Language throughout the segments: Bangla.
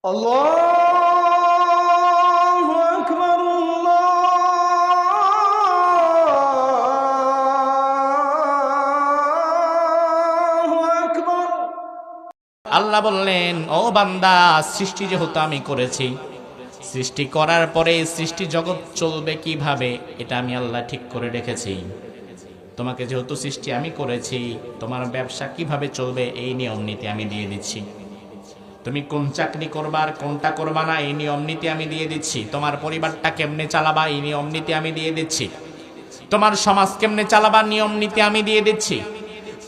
আল্লাহু আকবার, আল্লাহু আকবার। আল্লাহ বললেন, ও বান্দা, সৃষ্টি যেহেতু আমি করেছি, সৃষ্টি করার পরে সৃষ্টি জগৎ চলবে কিভাবে এটা আমি আল্লাহ ঠিক করে রেখেছি। তোমাকে যেহেতু সৃষ্টি আমি করেছি, তোমার ব্যবসা কিভাবে চলবে এই নিয়ম নীতি আমি দিয়ে দিচ্ছি। তুমি কোন চাকরি করবা আর কোনটা করবা না এই নিয়ম নীতি আমি দিয়ে দিচ্ছি। তোমার পরিবারটা কেমনে চালাবা এই নিয়ম নীতি আমি দিয়ে দিচ্ছি। তোমার সমাজ কেমনে চালাবা নিয়ম নীতি আমি দিয়ে দিচ্ছি।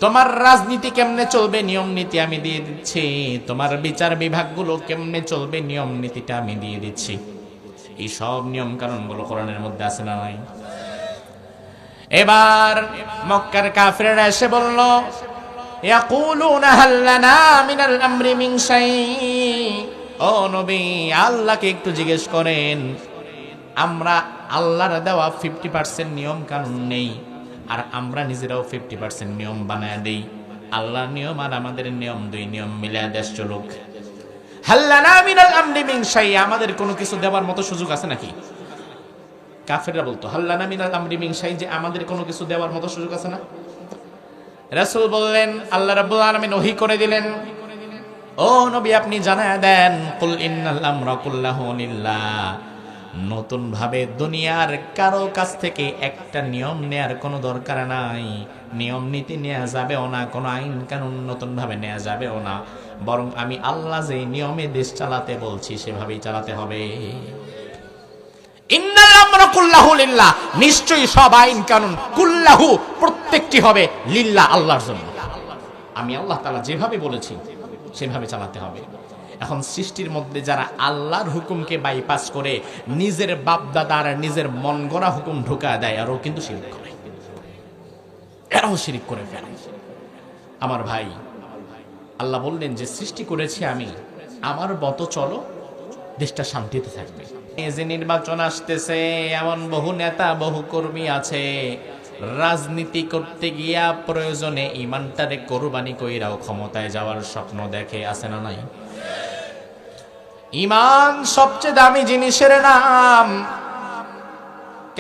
তোমার রাজনীতি কেমনে চলবে নিয়ম নীতি আমি দিয়ে দিচ্ছি। তোমার বিচার বিভাগগুলো কেমনে চলবে নিয়ম নীতিটা আমি দিয়ে দিচ্ছি। এই সব নিয়ম কানুনগুলো কোরআনের মধ্যে আছে না নাই? এবার মক্কার কাফিররা এসে বলল, ইয়াকুলুনা হাল লানা মিনাল আমরি মিন শাই। ও নবী, আল্লাহকে একটু জিজ্ঞেস করেন, আমরা আল্লাহর দেওয়া 50% নিয়ম কানুন নেই, আর আমরা নিজেরাও 50% নিয়ম বানায় দেই। আল্লাহর নিয়ম আর আমাদের নিয়ম, দুই নিয়ম মিলায় দেশ চলুক। হাল লানা মিনাল আমরি মিন শাই, আমাদের কোনো কিছু দেওয়ার মতো সুযোগ আছে নাকি? কাফেররা বলতো, হাল লানা মিনাল আমরি মিন শাই, যে আমাদের কোনো কিছু দেওয়ার মতো সুযোগ আছে না? রাসূল বললেন, আল্লাহ রাব্বুল আলামিন ওহী করে দিলেন, ও নবী আপনি জানায় দেন, কুল ইন্নাল আমরা কুল্লাহু লিল্লাহ। নতুন ভাবে দুনিয়ার কারো কাছ থেকে একটা নিয়ম নেয়ার কোনো দরকার নাই। নিয়ম নীতি নেওয়া যাবেও না, কোনো আইন কানুন নতুন ভাবে নেওয়া যাবেও না, বরং আমি আল্লাহ যে নিয়মে দেশ চালাতে বলছি সেভাবেই চালাতে হবে। ইন্নাল আমরা কুল্লাহু লিল্লাহ, নিশ্চয়ই সব আইন কানুন কুল্লাহু প্রত্যেকটি হবে লিল্লাহ, আল্লাহর জন্য। আমি আল্লাহ তাআলা যেভাবে বলেছি সেভাবে চালাতে হবে। এখন সৃষ্টির মধ্যে যারা আল্লাহর হুকুমকে বাইপাস করে নিজের বাপ দাদার নিজের মন গড়া হুকুম ঢুকা দেয়, আরও কিন্তু শিরক করে, এরাও শিরক করে ফেলে। আমার ভাই, আল্লাহ বললেন যে সৃষ্টি করেছি আমি, আমার মতো চলো, দেশটা শান্তিতে থাকবে। এই যে নির্বাচন আসতেছে, এমন বহু নেতা বহু কর্মী আছে, রাজনীতি করতে গিয়া প্রয়োজনে ইমানটারে কোরবানি কইরাও ক্ষমতায় যাওয়ার স্বপ্ন দেখে, আছে না নাই? ইমান সবচেয়ে দামি জিনিসের নাম,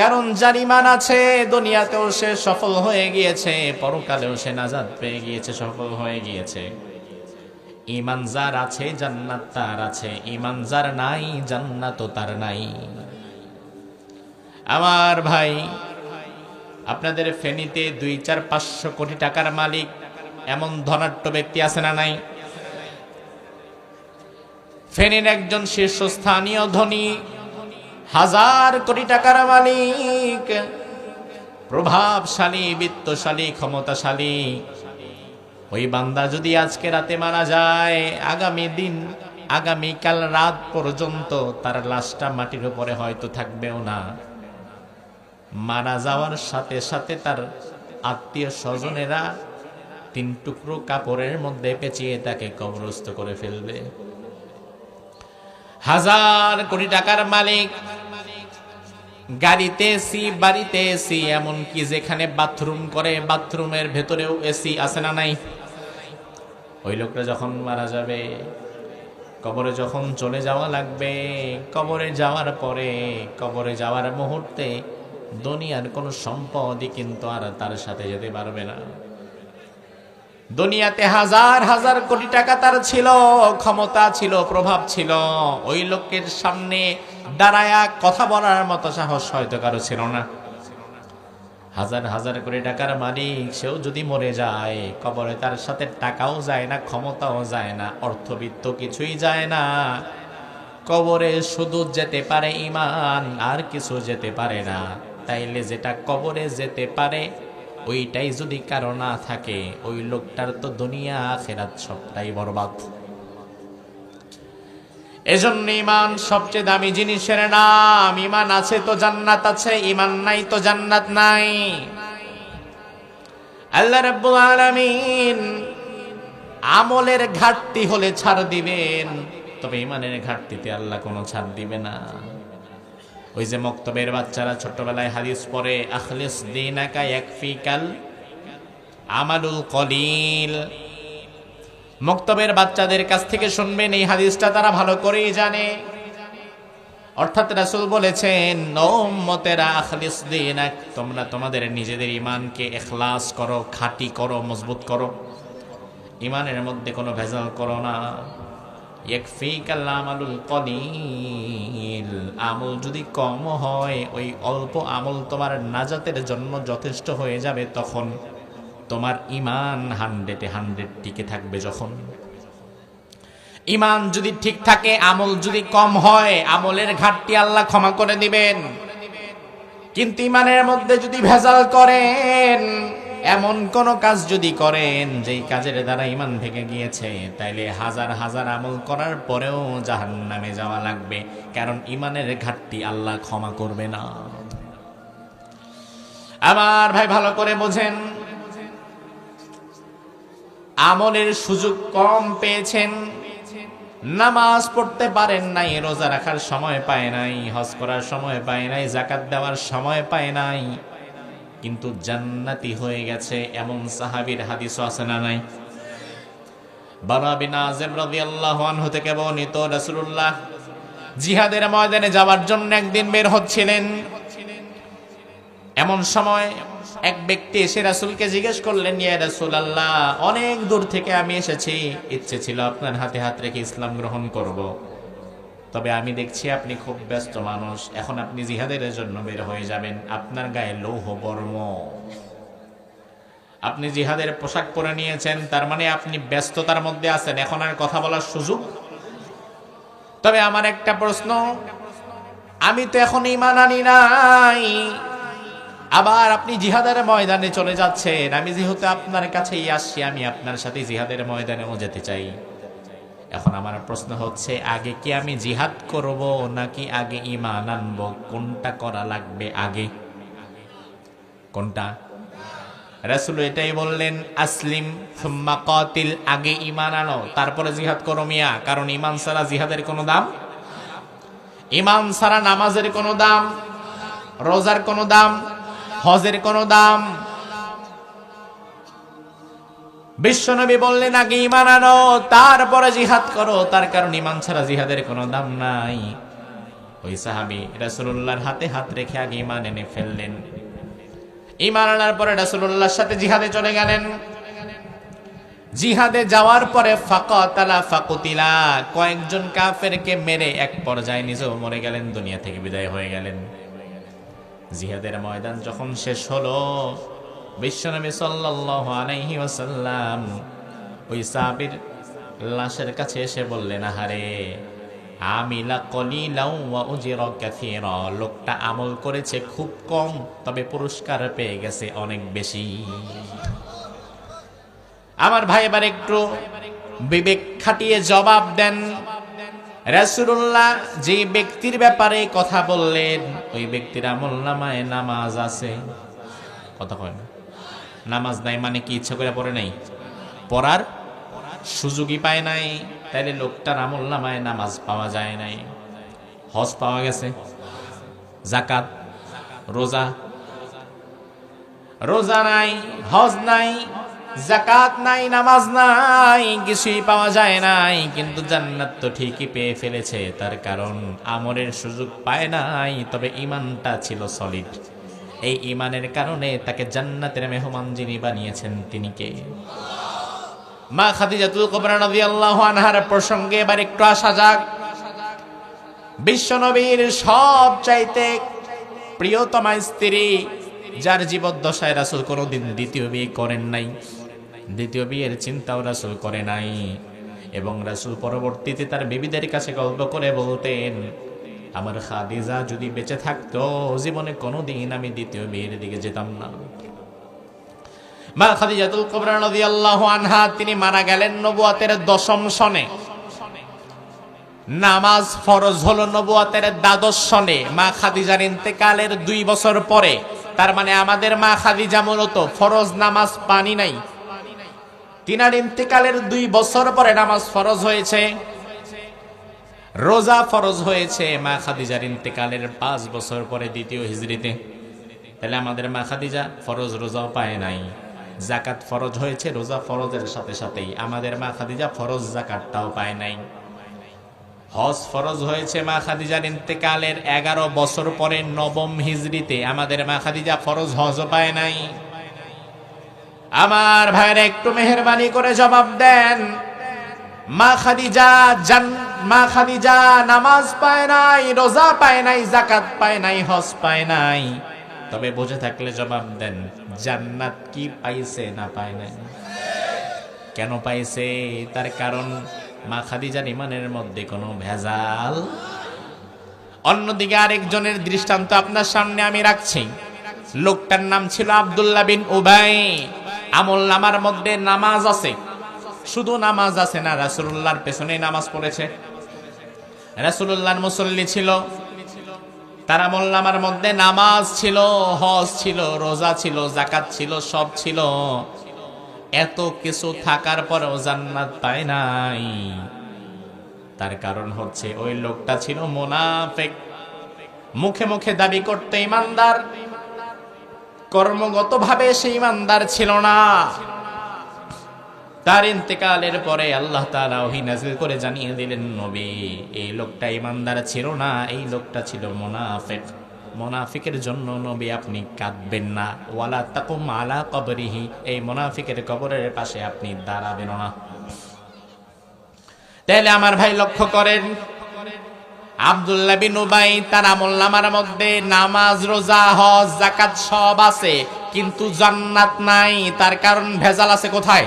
কারণ যার ইমান আছে দুনিয়াতেও সে সফল হয়ে গিয়েছে, পরকালেও সে নাজাত পেয়ে গিয়েছে, সফল হয়ে গিয়েছে। ইমান যার আছে জান্নাত তার আছে, ইমান যার নাই জান্নাতও তার নাই। আমার ভাই, আপনাদের ফেনীতে 2-4-500 কোটি টাকার মালিক এমন ধনাঢ্য ব্যক্তি আছে না নাই? ফেনীর একজন শীর্ষস্থানীয় ধনী, 1000 কোটি টাকার মালিক, প্রভাবশালী, বিত্তশালী, ক্ষমতাশালী, ওই বান্দা যদি আজকে রাতে মারা যায়, আগামীকাল রাত পর্যন্ত তার লাশটা মাটির উপরে হয়তো থাকবেও না। মারা যাওয়ার সাথে সাথে তার আত্মীয় স্বজনেরা 3 টুকরো কাপড়ের মধ্যে পেঁচিয়ে তাকে কবরস্থ করে ফেলবে। 1000 কোটি টাকার মালিক, গাড়িতে এসি, বাড়িতে এসি, এমনকি যেখানে বাথরুম করে বাথরুমের ভেতরেও এসি, আছে না নাই? ওই লোকটা যখন মারা যাবে, কবরে যখন চলে যাওয়া লাগবে, কবরে যাওয়ার পরে, কবরে যাওয়ার মুহূর্তে দুনিয়ার কোনো সম্পদই কিন্তু আর তার সাথে যেতে পারবে না। দুনিয়াতে 1000 কোটি টাকা তার ছিল, ক্ষমতা ছিল, প্রভাব ছিল, ওই লোকের সামনে দাঁড়ায়া কথা বলার মতো সাহস হয়তো কারো ছিল না। 1000 কোটি টাকার মালিক, সেও যদি মরে যায়, কবরে তার সাথে টাকাও যায় না, ক্ষমতাও যায় না, অর্থবিত্ত কিছুই যায় না। কবরে শুধু যেতে পারে ঈমান, আর কিছু যেতে পারে না। তাইলে যেটা কবরে যেতে পারে ওইটাই যদি কারো না থাকে, ওই লোকটার তো দুনিয়া আখিরাত সবটাই বরবাদ। এজন্য ঈমান সবচেয়ে দামি জিনিসের নাম। ঈমান আছে তো জান্নাত আছে, ঈমান নাই তো জান্নাত নাই। আল্লাহ রাব্বুল আলামিন আমলের ঘাটতি হলে ছাড় দিবেন, তবে ঈমানের ঘাটতিতে আল্লাহ কোনো ছাড় দিবে না। ওই যে মক্তবের বাচ্চারা ছোটবেলায় হাদিস পড়ে, আখলিস দীনাকা ইয়াকফিকাল আমালুল কলিল, মক্তবের বাচ্চাদের কাছ থেকে শুনবেন, এই হাদিসটা তারা ভালো করেই জানে। অর্থাৎ রাসূল বলেছেন, ও উম্মতেরা আখলিস দীনাক, তোমরা তোমাদের নিজেদের ঈমানকে ইখলাস করো, খাঁটি করো, মজবুত করো। ঈমানের মধ্যে কোনো ভেজাল করো না। ইয়াকফিকাল আমালুল কলিল, আমল যদি কম হয়, ওই অল্প আমল তোমার নাজাতের জন্য যথেষ্ট হয়ে যাবে। তখন তোমার ঈমান 100 টিকে থাকবে। যখন ঈমান যদি ঠিক থাকে, আমল যদি কম হয়, আমলের ঘাটতি আল্লাহ ক্ষমা করে দিবেন। কিন্তু ঈমানের মধ্যে যদি ভেজাল করেন, এমন কোন কাজ যদি করেন যেই কাজের দ্বারা ঈমান ভেঙে গিয়েছে, তাইলে হাজার হাজার আমল করার পরেও জাহান্নামে যাওয়া লাগবে। কারণ ঈমানের ঘাটতি আল্লাহ ক্ষমা করবে না। আমার ভাই ভালো করে বোঝেন, আমলের সুযোগ কম পেয়েছেন, নামাজ পড়তে পারেন নাই, রোজা রাখার সময় পায় নাই, হজ করার সময় পায় নাই, যাকাত দেওয়ার সময় পায় নাই, কিন্তু জান্নাতি হয়ে গেছে। এমন সাহাবীর হাদিস আছে না নাই? বারা বিন আযিব রাদিয়াল্লাহু আনহু থেকে বর্ণিত, রাসূলুল্লাহ জিহাদের ময়দানে যাওয়ার জন্য একদিন বের হচ্ছিলেন। এমন সময় এক ব্যক্তি এসে রাসূলকে জিজ্ঞেস করলেন, ইয়া রাসূলুল্লাহ, অনেক দূর থেকে আমি এসেছি, ইচ্ছে ছিল আপনার হাতে হাত রেখে ইসলাম গ্রহণ করব, তবে আমি দেখছি আপনি খুব ব্যস্ত মানুষ, এখন আপনি জিহাদের জন্য বের হয়ে যাবেন, আপনার গায়ে লৌহ বর্ম, আপনি জিহাদের পোশাক পরে নিয়েছেন, তার মানে আপনি ব্যস্ততার মধ্যে আছেন, এখন আর কথা বলার সুযোগ। তবে আমার একটা প্রশ্ন, আমি তো এখন ঈমান আনি নাই, আবার আপনি জিহাদের ময়দানে চলে যাচ্ছেন, আমি যেহেতু আপনার কাছেই আসছি, আমি আপনার সাথে জিহাদের ময়দানেও যেতে চাই। এখন আমার প্রশ্ন হচ্ছে, আগে কি আমি জিহাদ করব নাকি আগে ঈমান আনবো? কোনটা করা লাগবে আগে? কোনটা? রাসূল এটাই বললেন, আসলিম সুম্মা কাতিল, আগে ঈমান আনো তারপরে জিহাদ করো মিয়া। কারণ ঈমান ছাড়া জিহাদের কোনো দাম, ঈমান ছাড়া নামাজের কোনো দাম, রোজার কোনো দাম, হজের কোনো দাম। বিশ্বনবী বললেন, আগে ঈমান আনো তারপরে জিহাদ করো, তার কারণ ঈমান ছাড়া জিহাদের কোনো দাম নাই। ওই সাহাবী রাসূলুল্লাহর হাতে হাত রেখে আগে ঈমান এনে ফেললেন। ঈমান আনার পরে রাসূলুল্লাহর সাথে জিহাদে চলে গেলেন। জিহাদে যাওয়ার পরে ফাকাতালা ফাকুতিলা, কয়েকজন কাফেরকে মেরে এক পর্যায়ে নিজেও মরে গেলেন, দুনিয়া থেকে বিদায় হয়ে গেলেন। জিহাদের ময়দান যখন শেষ হলো, বিশ্বনবী সাল্লাল্লাহু আলাইহি ওয়াসাল্লাম ওই সাহাবীর লাশের কাছে এসে বললেন, আহারে আমিলা কলিলাও ওয়া উজরা কাসীরা, লোকটা আমল করেছে খুব কম, তবে পুরস্কার পেয়ে গেছে অনেক বেশি। আমার ভাই এবার একটু বিবেক খাটিয়ে জবাব দেন। রাসূলুল্লাহ যে ব্যক্তির ব্যাপারে কথা বললেন, ওই ব্যক্তির আমলনামায় নামাজ আছে? কথা কয় না। নামাজ নাই মানে কি ইচ্ছা করে পড়ে নাই? পড়ার সুযোগই পায় নাই, তাইলে লোকটার আমলনামায় নামাজ পাওয়া যায় নাই। হজ পাওয়া গেছে, যাকাত, রোজা, রোজা নাই, হজ নাই, যাকাত নাই, নামাজ নাই, কিছুই পাওয়া যায় নাই, কিন্তু জান্নাত তো ঠিকই পেয়ে ফেলেছে। তার কারণ আমলের সুযোগ পায় নাই, তবে ঈমানটা ছিল সলিড। এই ঈমানের কারণে তাকে জান্নাতের মেহমান যিনি বানিয়েছেন তিনি কে? মা খাদিজাতুল কুবরা রাদিয়াল্লাহু আনহার প্রসঙ্গে এবার একটু আসা যাক। বিশ্বনবীর সবচাইতে প্রিয়তমা স্ত্রী, যার জীবদ্দশায় রাসূল কোনোদিন দ্বিতীয় বিয়ে করেন নাই, দ্বিতীয় বিয়ের চিন্তাও রাসূল করে নাই, এবং রাসূল পরবর্তীতে তার বিবিদের কাছে গল্প করে বলতেন, আমার খাদিজা যদি বেঁচে থাকতো, জীবনে কোনোদিন আমি দ্বিতীয় বিয়ের দিকে যেতাম না। মা খাদিজাতুল কুবরা রাদিয়াল্লাহু আনহা তিনি মারা গেলেন নবুয়তের 10ম সনে। নামাজ ফরজ হলো নবুয়তের 12 সনে, মা খাদিজার ইন্তেকালের 2 বছর পরে। তার মানে আমাদের মা খাদিজা মূলত ফরজ নামাজ পানি নাই, তিনার ইন্তেকালের 2 বছর পরে নামাজ ফরজ হয়েছে। রোজা ফরজ হয়েছে মা খাদিজার ইন্তেকালের 5 বছর পরে, দ্বিতীয় হিজরিতে। তাহলে আমাদের মা খাদিজা ফরজ রোজাও পায় নাই, জাকাত ফরজ হয়েছে রোজা ফরজের সাথে সাথেই, আমাদের মা খাদিজা ফরজ জাকাতটাও পায় নাই। হজ ফরজ হয়েছে মা খাদিজার ইন্তেকালের 11 বছর পরে 9ম হিজরিতে, আমাদের মা খাদিজা ফরজ হজও পায় নাই। আমার ভাইরা একটু মেহেরবানি করে জবাব দেন, মা খাদিজা নামাজ পায় নাই, রোজা পায় নাই, জাকাত পায় নাই, হজ পায় নাই, তবে বুঝে থাকলে জবাব দেন জান্নাত কি পাইছে না পায় নাই? কেন পাইছে? তার কারণ মা খাদিজার ইমানের মধ্যে কোনো ভেজাল। অন্যদিকে আরেকজনের দৃষ্টান্ত আপনার সামনে আমি রাখছি। লোকটার নাম ছিল আব্দুল্লাহ বিন উবাই। আমলনামার মধ্যে নামাজ আছে, শুধু নামাজ আছে না, রাসূলুল্লাহর পেছনে নামাজ পড়েছে, রাসূলুল্লাহর মুসল্লি ছিল, তার আমলনামার মধ্যে নামাজ ছিল, হজ ছিল, রোজা ছিল, জাকাত ছিল, সব ছিল। এত কিছু থাকার পরেও জান্নাত পায় নাই। তার কারণ হচ্ছে ওই লোকটা ছিল মুনাফিক। মুখে মুখে দাবি করতে ইমানদার, কর্মগতভাবে সে ইমানদার ছিল না। তার ইন্তেকালের পরে আল্লাহ তাআলা ওহী নাযিল করে জানিয়ে দিলেন, নবী এই লোকটা ইমানদার ছিল না, এই লোকটা ছিল মুনাফিক। মুনাফিকের জন্য নবী আপনি কাঁদবেন না, ওয়ালা তাকুম আলা কবরিহি, এই মুনাফিকের কবরের পাশে আপনি দাঁড়াবেন না। তাহলে আমার ভাই লক্ষ্য করেন, আব্দুল্লাহ বিন উবাই তার আমলনামার মধ্যে নামাজ, রোজা, হজ, যাকাত সব আছে, কিন্তু জান্নাত নাই। তার কারণ ভেজাল আছে কোথায়?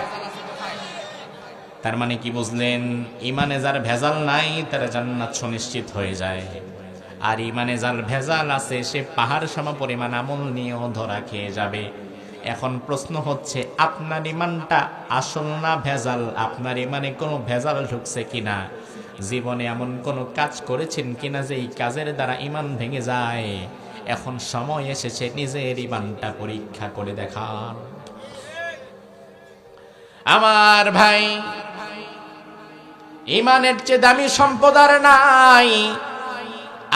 তার মানে কি বুঝলেন? ইমানে যার ভেজাল নাই তার জান্নাত সুনিশ্চিত হয়ে যায়, আর ইমানে যার ভেজাল আছে সে পাহাড় সম পরিমাণ আমল নিয়েও ধরা খেয়ে যাবে। এখন প্রশ্ন হচ্ছে, আপনার ইমানটা আসল না ভেজাল? আপনার ইমানে কোনো ভেজাল ঢুকছে কিনা? জীবনে এমন কোনো কাজ করেছেন কিনা যে এই কাজের দ্বারা ইমান ভেঙে যায়? এখন সময় এসেছে নিজের ইমানটা পরীক্ষা করে দেখান। আমার ভাই, ইমানের চেয়ে দামি সম্পদ আর নাই,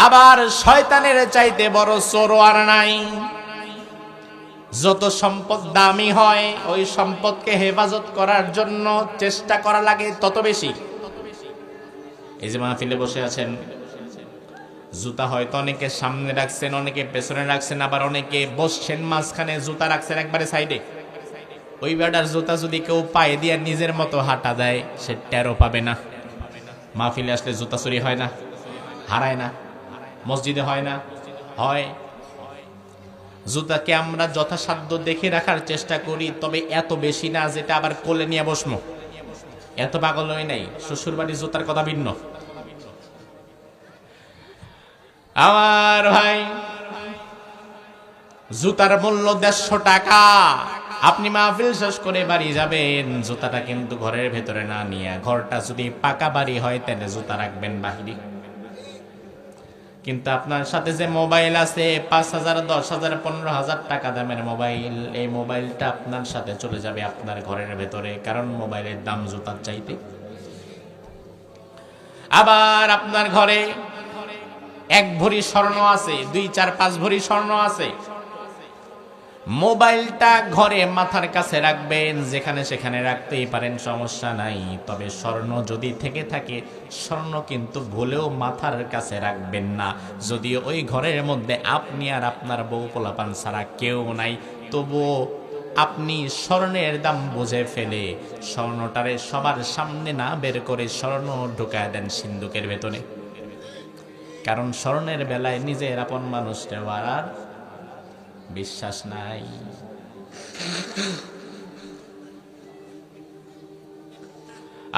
আবার শয়তানের চাইতে বড় চোরও আর নাই। যত সম্পদ দামি হয় ওই সম্পদকে হেফাজত করার জন্য চেষ্টা করা লাগে তত বেশি। এই যে মাহফিলে বসে আছেন, জুতা হয়তো অনেকে সামনে রাখছেন, অনেকে পেছনে রাখছেন, আবার অনেকে বসছেন মাঝখানে, জুতা রাখছেন একবারে সাইডে। ওই বেটার জুতা যদি কেউ পায়ে দিয়ে নিজের মতো হাঁটা দেয়, সে টেরও পাবে না। মাহফিলে আসলে জুতা চুরি হয় না? হারায় না? মসজিদে হয় না? হয়। জুতাকে আমরা যথাসাধ্য দেখে রাখার চেষ্টা করি, তবে এত বেশি না যেটা আবার কোলে নিয়ে বসবো। এত পাগল হই নাই। শ্বশুর বাড়ির জুতার কথা ভিন্ন। আমার ভাই, জুতার মূল্য 150 টাকা। আপনি মাহফিল শেষ করে বাড়ি যাবেন, জুতাটা কিন্তু ঘরের ভেতরে না নিয়ে, ঘরটা যদি পাকা বাড়ি হয় তাহলে জুতা রাখবেন বাহিরে। কিন্তু আপনার সাথে যে মোবাইল আছে, 5,000, 10,000, 15,000 টাকা দামের মোবাইল, এই মোবাইলটা আপনার সাথে চলে যাবে আপনার ঘরের ভেতরে, কারণ মোবাইলের দাম জুতার চাইতে। আবার আপনার ঘরে 1 ভরি স্বর্ণ আছে, 2, 4, 5 ভরি স্বর্ণ আছে, মোবাইলটা ঘরে মাথার কাছে রাখবেন, যেখানে সেখানে রাখতেই পারেন, সমস্যা নাই। তবে স্বর্ণ যদি থেকে থাকে, স্বর্ণ কিন্তু ভুলেও মাথার কাছে রাখবেন না। যদিও ওই ঘরের মধ্যে আপনি আর আপনার বউ পোলাপান ছাড়া কেউ নাই, তবুও আপনি স্বর্ণের দাম বুঝে ফেলে স্বর্ণটারে সবার সামনে না বের করে স্বর্ণ ঢুকায় দেন সিন্দুকের ভেতরে। কারণ স্বর্ণের বেলায় নিজের আপন মানুষটা আর বিশ্বাস নাই।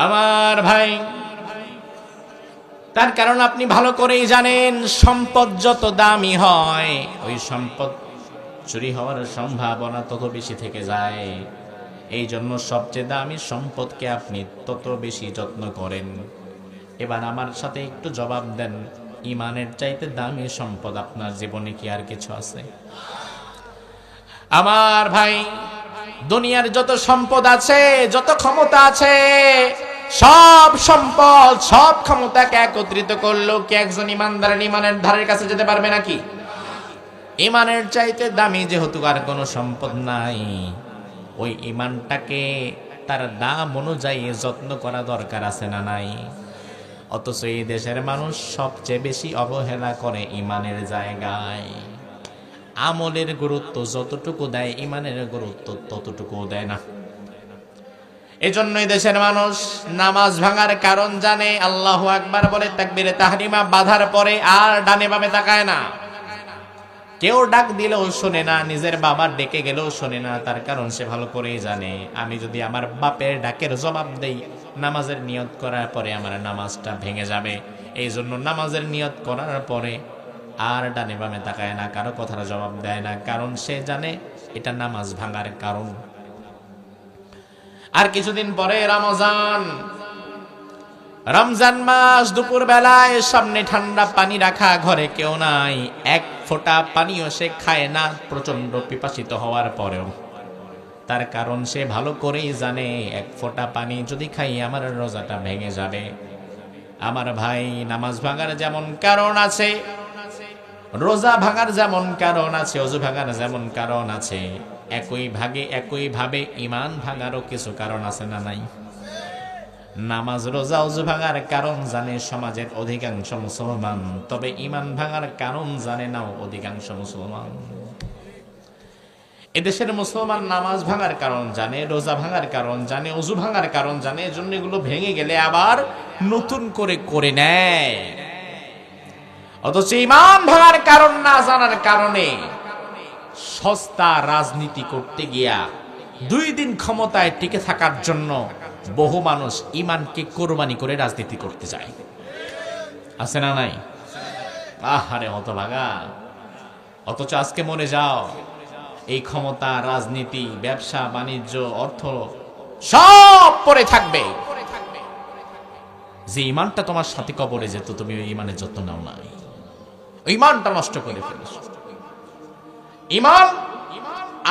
আমার ভাই, তার কারণ আপনি ভালো করেই জানেন, সম্পদ যত দামি হয় ওই সম্পদ চুরি হওয়ার সম্ভাবনা তত বেশি থেকে যায়। এই জন্য সবচেয়ে দামি সম্পদকে আপনি তত বেশি যত্ন করেন। এবার আমার সাথে একটু জবাব দেন, ইমানের চাইতে দামি সম্পদ আপনার জীবনে কি আর কিছু আছে? আমার ভাই, দুনিয়ার যত সম্পদ আছে, যত ক্ষমতা আছে, সব সম্পদ, সব ক্ষমতাকে একত্রিত করলেও কি একজন ইমানদারের ইমানের ধারের কাছে যেতে পারবে নাকি? ইমানের চাইতে দামি যেহেতু আর কোনো সম্পদ নাই, ওই ইমানটাকে তার দাম অনুযায়ী যত্ন করা দরকার আছে না নাই? অথচ এই দেশের মানুষ সবচেয়ে বেশি অবহেলা করে ইমানের জায়গায়। আমলের গুরুত্ব যতটুকু দেয় ইমানের গুরুত্ব ততটুকু দেয় না। এজন্যই দেশের মানুষ নামাজ ভাঙার কারণ জানে, আল্লাহু আকবার বলে তাকবীরে তাহরিমা বাধার পরে আর ডানে বামে তাকায় না। কেউ ডাক দিলেও শোনে না, নিজের বাবার ডেকে গেলেও শোনে না। তার কারণ সে ভালো করেই জানে, আমি যদি আমার বাপের ডাকের জবাব দেই, নামাজের নিয়ত করার পরে আমার নামাজটা ভেঙে যাবে। এই জন্য নামাজের নিয়ত করার পরে আর ডানে বামে তাকায় না, কারো কথার জবাব দেয় না, কারণ সে জানে এটা নামাজ ভাঙার কারণ। আর কিছুদিন পরে রমজান মাস, দুপুর বেলায় সামনে ঠান্ডা পানি রাখা, ঘরে কেউ নাই, এক ফোঁটা পানিও সে খায় না প্রচন্ড পিপাসিত হওয়ার পরেও। তার কারণ সে ভালো করেই জানে এক ফোঁটা পানি যদি খাই আমার রোজাটা ভেঙে যাবে। আমার ভাই, নামাজ ভাঙার যেমন কারণ আছে, রোজা ভাঙার যেমন কারণ আছে, ওযু ভাঙার যেমন কারণ আছে, একইভাবে ঈমান ভাঙারও কিছু কারণ আছে না নাই? নামাজ রোজা ওযু ভাঙার কারণ জানে সমাজের অধিকাংশ মুসলমান, তবে ঈমান ভাঙার কারণ জানে না অধিকাংশ মুসলমান। এদেশের মুসলমান নামাজ ভাঙার কারণ জানে, রোজা ভাঙার কারণ জানে, ওযু ভাঙার কারণ জানে, এজন্য এগুলো ভেঙে গেলে আবার নতুন করে নেয়। অথচ ঈমান ভাঙার কারণ না জানার কারণে সস্তা রাজনীতি করতে গিয়া 2 দিন ক্ষমতায় টিকে থাকার জন্য বহু মানুষ ঈমানকে কোরবানি করে রাজনীতি করতে যায়। আছে না নাই? আহারে হতভাগা! অথচ আজকে মরে যাও, এই ক্ষমতা, রাজনীতি, ব্যবসা বাণিজ্য, অর্থ সব পরে থাকবে। যে ঈমানটা তোমার সাথে কবরে যেত, তুমি ওই ঈমানের যত্ন নাও নাই, ওই ঈমানটা নষ্ট করে ফেলেছ। ঈমান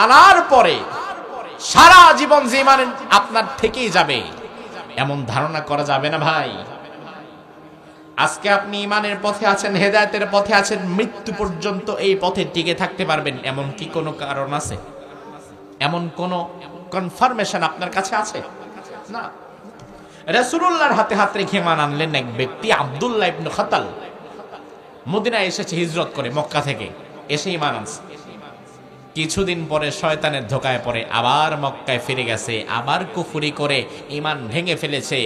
আনার পরে সারা জীবন যে ঈমান আপনার থেকেই যাবে এমন ধারণা করা যাবে না ভাই। আজকে আপনি ঈমানের পথে আছেন, হেদায়েতের পথে আছেন, মৃত্যু পর্যন্ত এই পথে টিকে থাকতে পারবেন এমন কি কোনো কারণ আছে? এমন কোনো কনফার্মেশন আপনার কাছে আছে? না। রাসূলুল্লাহর হাতে হাত রেখে ঈমান আনলেন এক ব্যক্তি, আব্দুল্লাহ ইবনে খাতাল। মদিনায় এসেছে হিজরত করে, মক্কা থেকে এসে ঈমান আনছে। কিছুদিন পরে শয়তানের ধোকায় পড়ে আবার মক্কায় ফিরে গেছে, আবার কুফরি করে ঈমান ভেঙে ফেলেছে।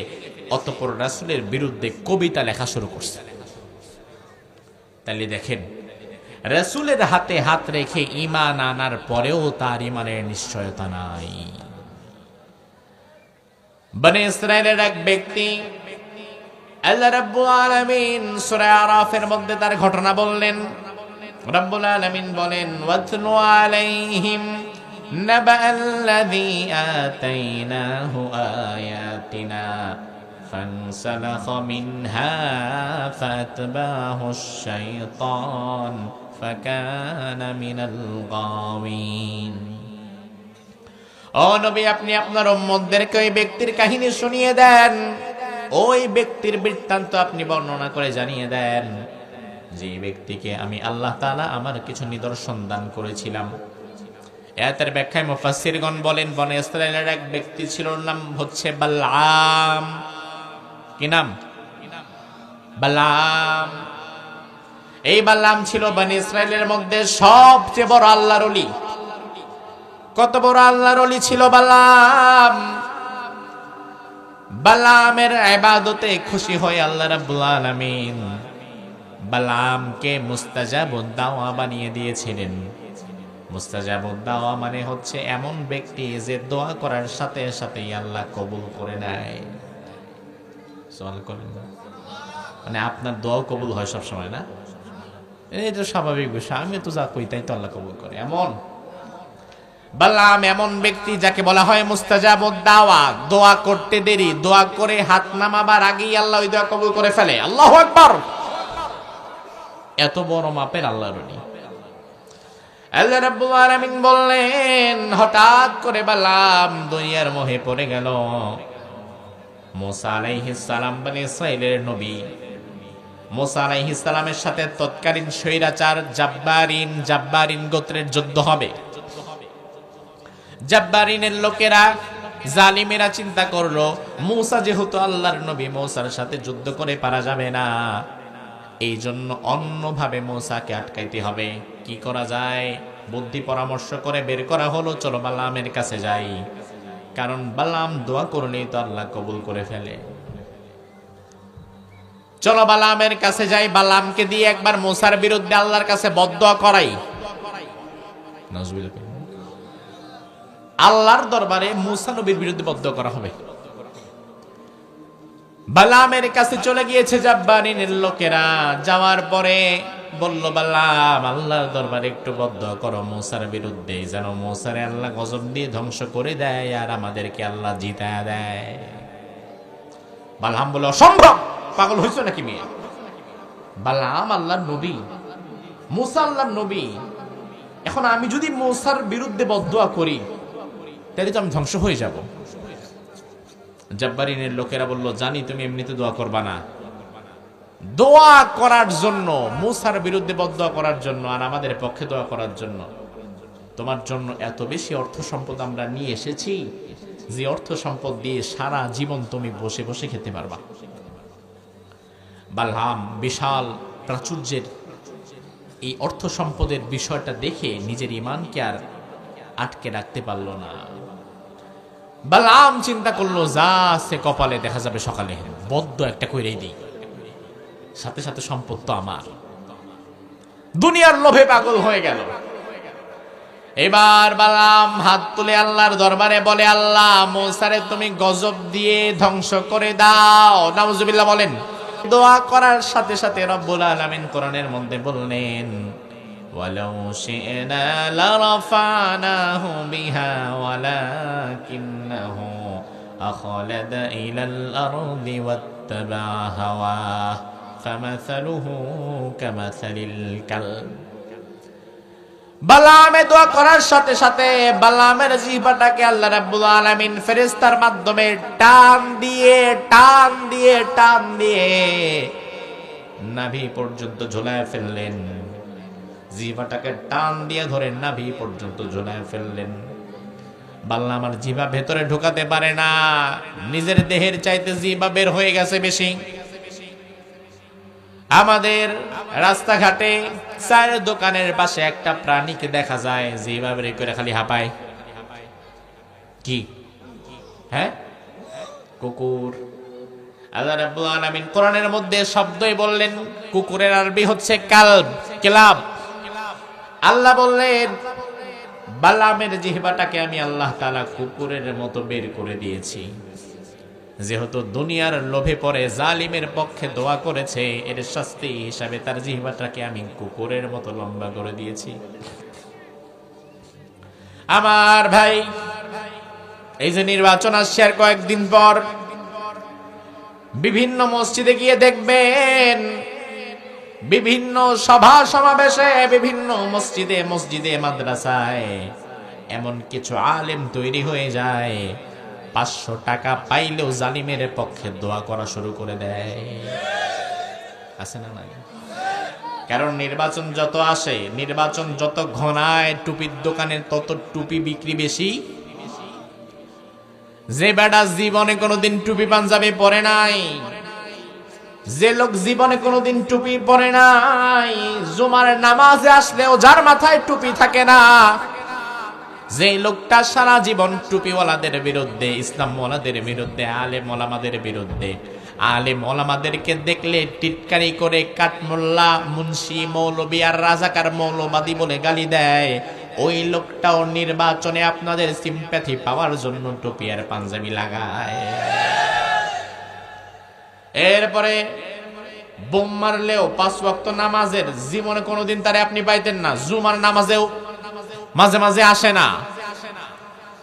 অতঃপর রাসূলের বিরুদ্ধে কবিতা লেখা শুরু করছে। তাহলে দেখেন, রাসূলের হাতে হাত রেখে ঈমান আনার পরেও তার ঈমানের নিশ্চয়তা নাই। বনি ইসরাইলের এক ব্যক্তি, আল্লাহ রাব্বুল আলামিন সূরা আরাফের মধ্যে তার ঘটনা বললেন। রব্বুল আলামিন বলেন, ওয়াতলু আলাইহিম নাবাআল্লাযী আতাইনাহু আয়াতিনা ফানসালাখা মিনহা ফাতবাহুশ শাইতান ফাকানা মিনাল গাওয়িন। ও নবী, আপনি আপনার উম্মতদেরকে ওই ব্যক্তির কাহিনী শুনিয়ে দেন, ওই ব্যক্তির বৃত্তান্ত আপনি বর্ণনা করে জানিয়ে দেন, যে ব্যক্তিকে আমি আল্লাহ তাআলা আমার কিছু নিদর্শন দান করেছিলাম। আয়াতের ব্যাখ্যায় মুফাসসিরগণ বলেন, বনি ইসরাইলের এক ব্যক্তি ছিল, নাম হচ্ছে বালআম। কি নাম? বালআম। এই বালআম ছিল বনি ইসরাইলের মধ্যে সবচেয়ে বড় আল্লাহর ওলি। কত বড় আল্লাহর ওলি ছিল বালআম! বালআমের ইবাদতে খুশি হয়ে আল্লাহ রাব্বুল আলামিন বালআমকে মুস্তাজাবুদ দাওয়া বানিয়ে দিয়েছিলেন। মুস্তাজাবুদ দাওয়া মানে হচ্ছে এমন ব্যক্তি যে দোয়া করার সাথে সাথেই আল্লাহ কবুল করে নেয়। সওয়াল করেন, মানে আপনার দোয়াও কবুল হয় সব সময় না? এটা স্বাভাবিক বিষয়, আমি তো যা কই তাই তো আল্লাহ কবুল করে। এমন বালআম এমন ব্যক্তি যাকে বলা হয় মুস্তাজাবুদ দাওয়া। দোয়া করতে দেরি, দোয়া করে হাত নামাবার আগেই আল্লাহ ওই দোয়া কবুল করে ফেলে। আল্লাহু আকবার! এত বড় মাপের আল্লাহর ওলি। আল্লাহ রাব্বুল আলামিন বললেন, হঠাৎ করে বালআম দুনিয়ার মোহে পড়ে গেল। মুসা আলাইহিস সালাম বনি ইসরাইলের নবী, মুসা আলাইহিস সালামের সাথে তৎকালীন স্বৈরাচার জাব্বারিন গোত্রের যুদ্ধ হবে। জাব্বারিনের লোকেরা, জালিমেরা চিন্তা করলো মূসা যেহেতু আল্লাহর নবী, মূসার সাথে যুদ্ধ করে পারা যাবে না, এই জন্য অন্যভাবে মূসাকে আটকাইতে হবে। কি করা যায়? বুদ্ধি পরামর্শ করে বের করা হলো, চলো বালামের কাছে যাই। কারণ বালাম দোয়া করলেই তো আল্লাহ কবুল করে ফেলে। চলো বালামের কাছে যাই, বালামকে দিয়ে একবার মূসার বিরুদ্ধে আল্লাহর কাছে বদদোয়া করাই। আল্লাহর দরবারে মূসা নবীর বিরুদ্ধে বদদোয়া করা হবে। বালামের কাছে চলে গিয়েছে জাব্বারিনের লোকেরা। যাওয়ার পরে বলল, বালাম আল্লাহর দরবারে একটু বদদোয়া করো মূসার বিরুদ্ধে, যেন মূসারে আল্লাহ গজব দিয়ে ধ্বংস করে দেয় আর আমাদেরকে আল্লাহ জিতায়া দেয়। বালাম বলে, অসম্ভব, পাগল হইছো নাকি মেয়ে? বালাম আল্লাহর নবী, মূসা আল্লাহর নবী, এখন আমি যদি মূসার বিরুদ্ধে বদদোয়া করি তাহলে তো আমি ধ্বংস হয়ে যাব। জাব্বারিনের লোকেরা বলল, জানি তুমি এমনিতে দোয়া করবা না, দোয়া করার জন্য, মূসার বিরুদ্ধে বদদোয়া করার জন্য আর আমাদের পক্ষে দোয়া করার জন্য তোমার জন্য এত বেশি অর্থ সম্পদ আমরা নিয়ে এসেছি, যে অর্থ সম্পদ দিয়ে সারা জীবন তুমি বসে বসে খেতে পারবা। বালহাম বিশাল প্রাচুর্যের এই অর্থ সম্পদের বিষয়টা দেখে নিজের ঈমানকে আর আটকে রাখতে পারল না। বালাম চিন্তা করলো, যা আছে কপালে দেখা যাবে সকালে, বদ্ধ একটা কইরেই দিই, সাথে সাথে সম্পদ তো আমার। দুনিয়ার লোভে পাগল হয়ে গেল। এবার বালাম হাত তুলে আল্লাহর দরবারে বলে, আল্লাহ মূসারে তুমি গজব দিয়ে ধ্বংস করে দাও। নাউজুবিল্লাহ বলেন। দোয়া করার সাথে সাথে রব্বুল আলামিন কোরআনের মধ্যে বললেন, ওয়ালাউ শি'না লারাফানাহু বিহা ওয়ালাকিন্নাহু আখলাদা ইলাল আরদি ওয়াত্তাবা হাওয়া ফামাসালুহু কামাসালিল কালব। বালামে দোয়া করার সাথে সাথে বালামের জিহ্বাটাকে আল্লাহ রাব্বুল আলামিন ফেরেশতার মাধ্যমে টান দিয়ে টান দিয়ে টান দিয়ে নাভি পর্যন্ত ঝোলায় ফেললেন। জিহ্বাটাকে টান দিয়ে ধরে নাভি পর্যন্ত ঝোলায় ফেললেন। বালাম আর জিহ্বা ভেতরে ঢোকাতে পারে না, নিজের দেহের চাইতে জিহ্বা বের হয়ে গেছে বেশি। আমাদের রাস্তাঘাটে চায়ের দোকানের পাশে একটা প্রাণীকে দেখা যায় জিহ্বা বের করে খালি হাঁপায়। কি? হ্যাঁ, কুকুর। আল্লাহ রাব্বুল আলামিন কোরআনের মধ্যে শব্দই বললেন, কুকুরের আরবি হচ্ছে কালব, কিলাব। আল্লাহ বললেন, বালামের জিহ্বাটাকে আমি আল্লাহ তাআলা কুকুরের মতো বের করে দিয়েছি। যেহেতু দুনিয়ার লোভে পড়ে জালিমের পক্ষে দোয়া করেছে, এর শাস্তি হিসাবে তার জিহ্বাটাকে আমি কুকুরের মতো লম্বা করে দিয়েছি। আমার ভাই, এই যে নির্বাচন আসছে আর কয়েকদিন পর, বিভিন্ন মসজিদে গিয়ে দেখবেন, বিভিন্ন সভা সমাবেশে, বিভিন্ন মসজিদে মসজিদে মাদ্রাসায় এমন কিছু আলেম তৈরি হয়ে যায়, 500 টাকা পাইলেও জালিমের পক্ষে দোয়া করা শুরু করে দেয়। আছে না নাই? কারণ নির্বাচন যত আসে, নির্বাচন যত ঘনায়, টুপির দোকানে তত টুপি বিক্রি বেশি। যে বেটা জীবনে কোনোদিন টুপি পাঞ্জাবি পরে নাই, যে লোক জীবনে কোনোদিন টুপি পরে নাই, জুমার নামাজে আসলেও যার মাথায় টুপি থাকে না, যে লোকটা সারা জীবন টুপিওয়ালাদের বিরুদ্ধে, ইসলামওয়ালাদের বিরুদ্ধে, আলেম ওলামাদের বিরুদ্ধে, আলেম ওলামাদেরকে দেখলে টিটকারি করে কাঠমোল্লা, মুন্সি, মৌলবি আর রাজাকার মৌলবাদী বলে গালি দেয়, ওই লোকটাও নির্বাচনে আপনাদের সিম্প্যাথি পাওয়ার জন্য টুপি আর পাঞ্জাবি লাগায়। এরপরে বোম মারলেও 5 ওয়াক্ত নামাজের জীবনে কোনোদিন তারে আপনি পাইতেন না, জুমার নামাজেও মাঝে মাঝে আসে না।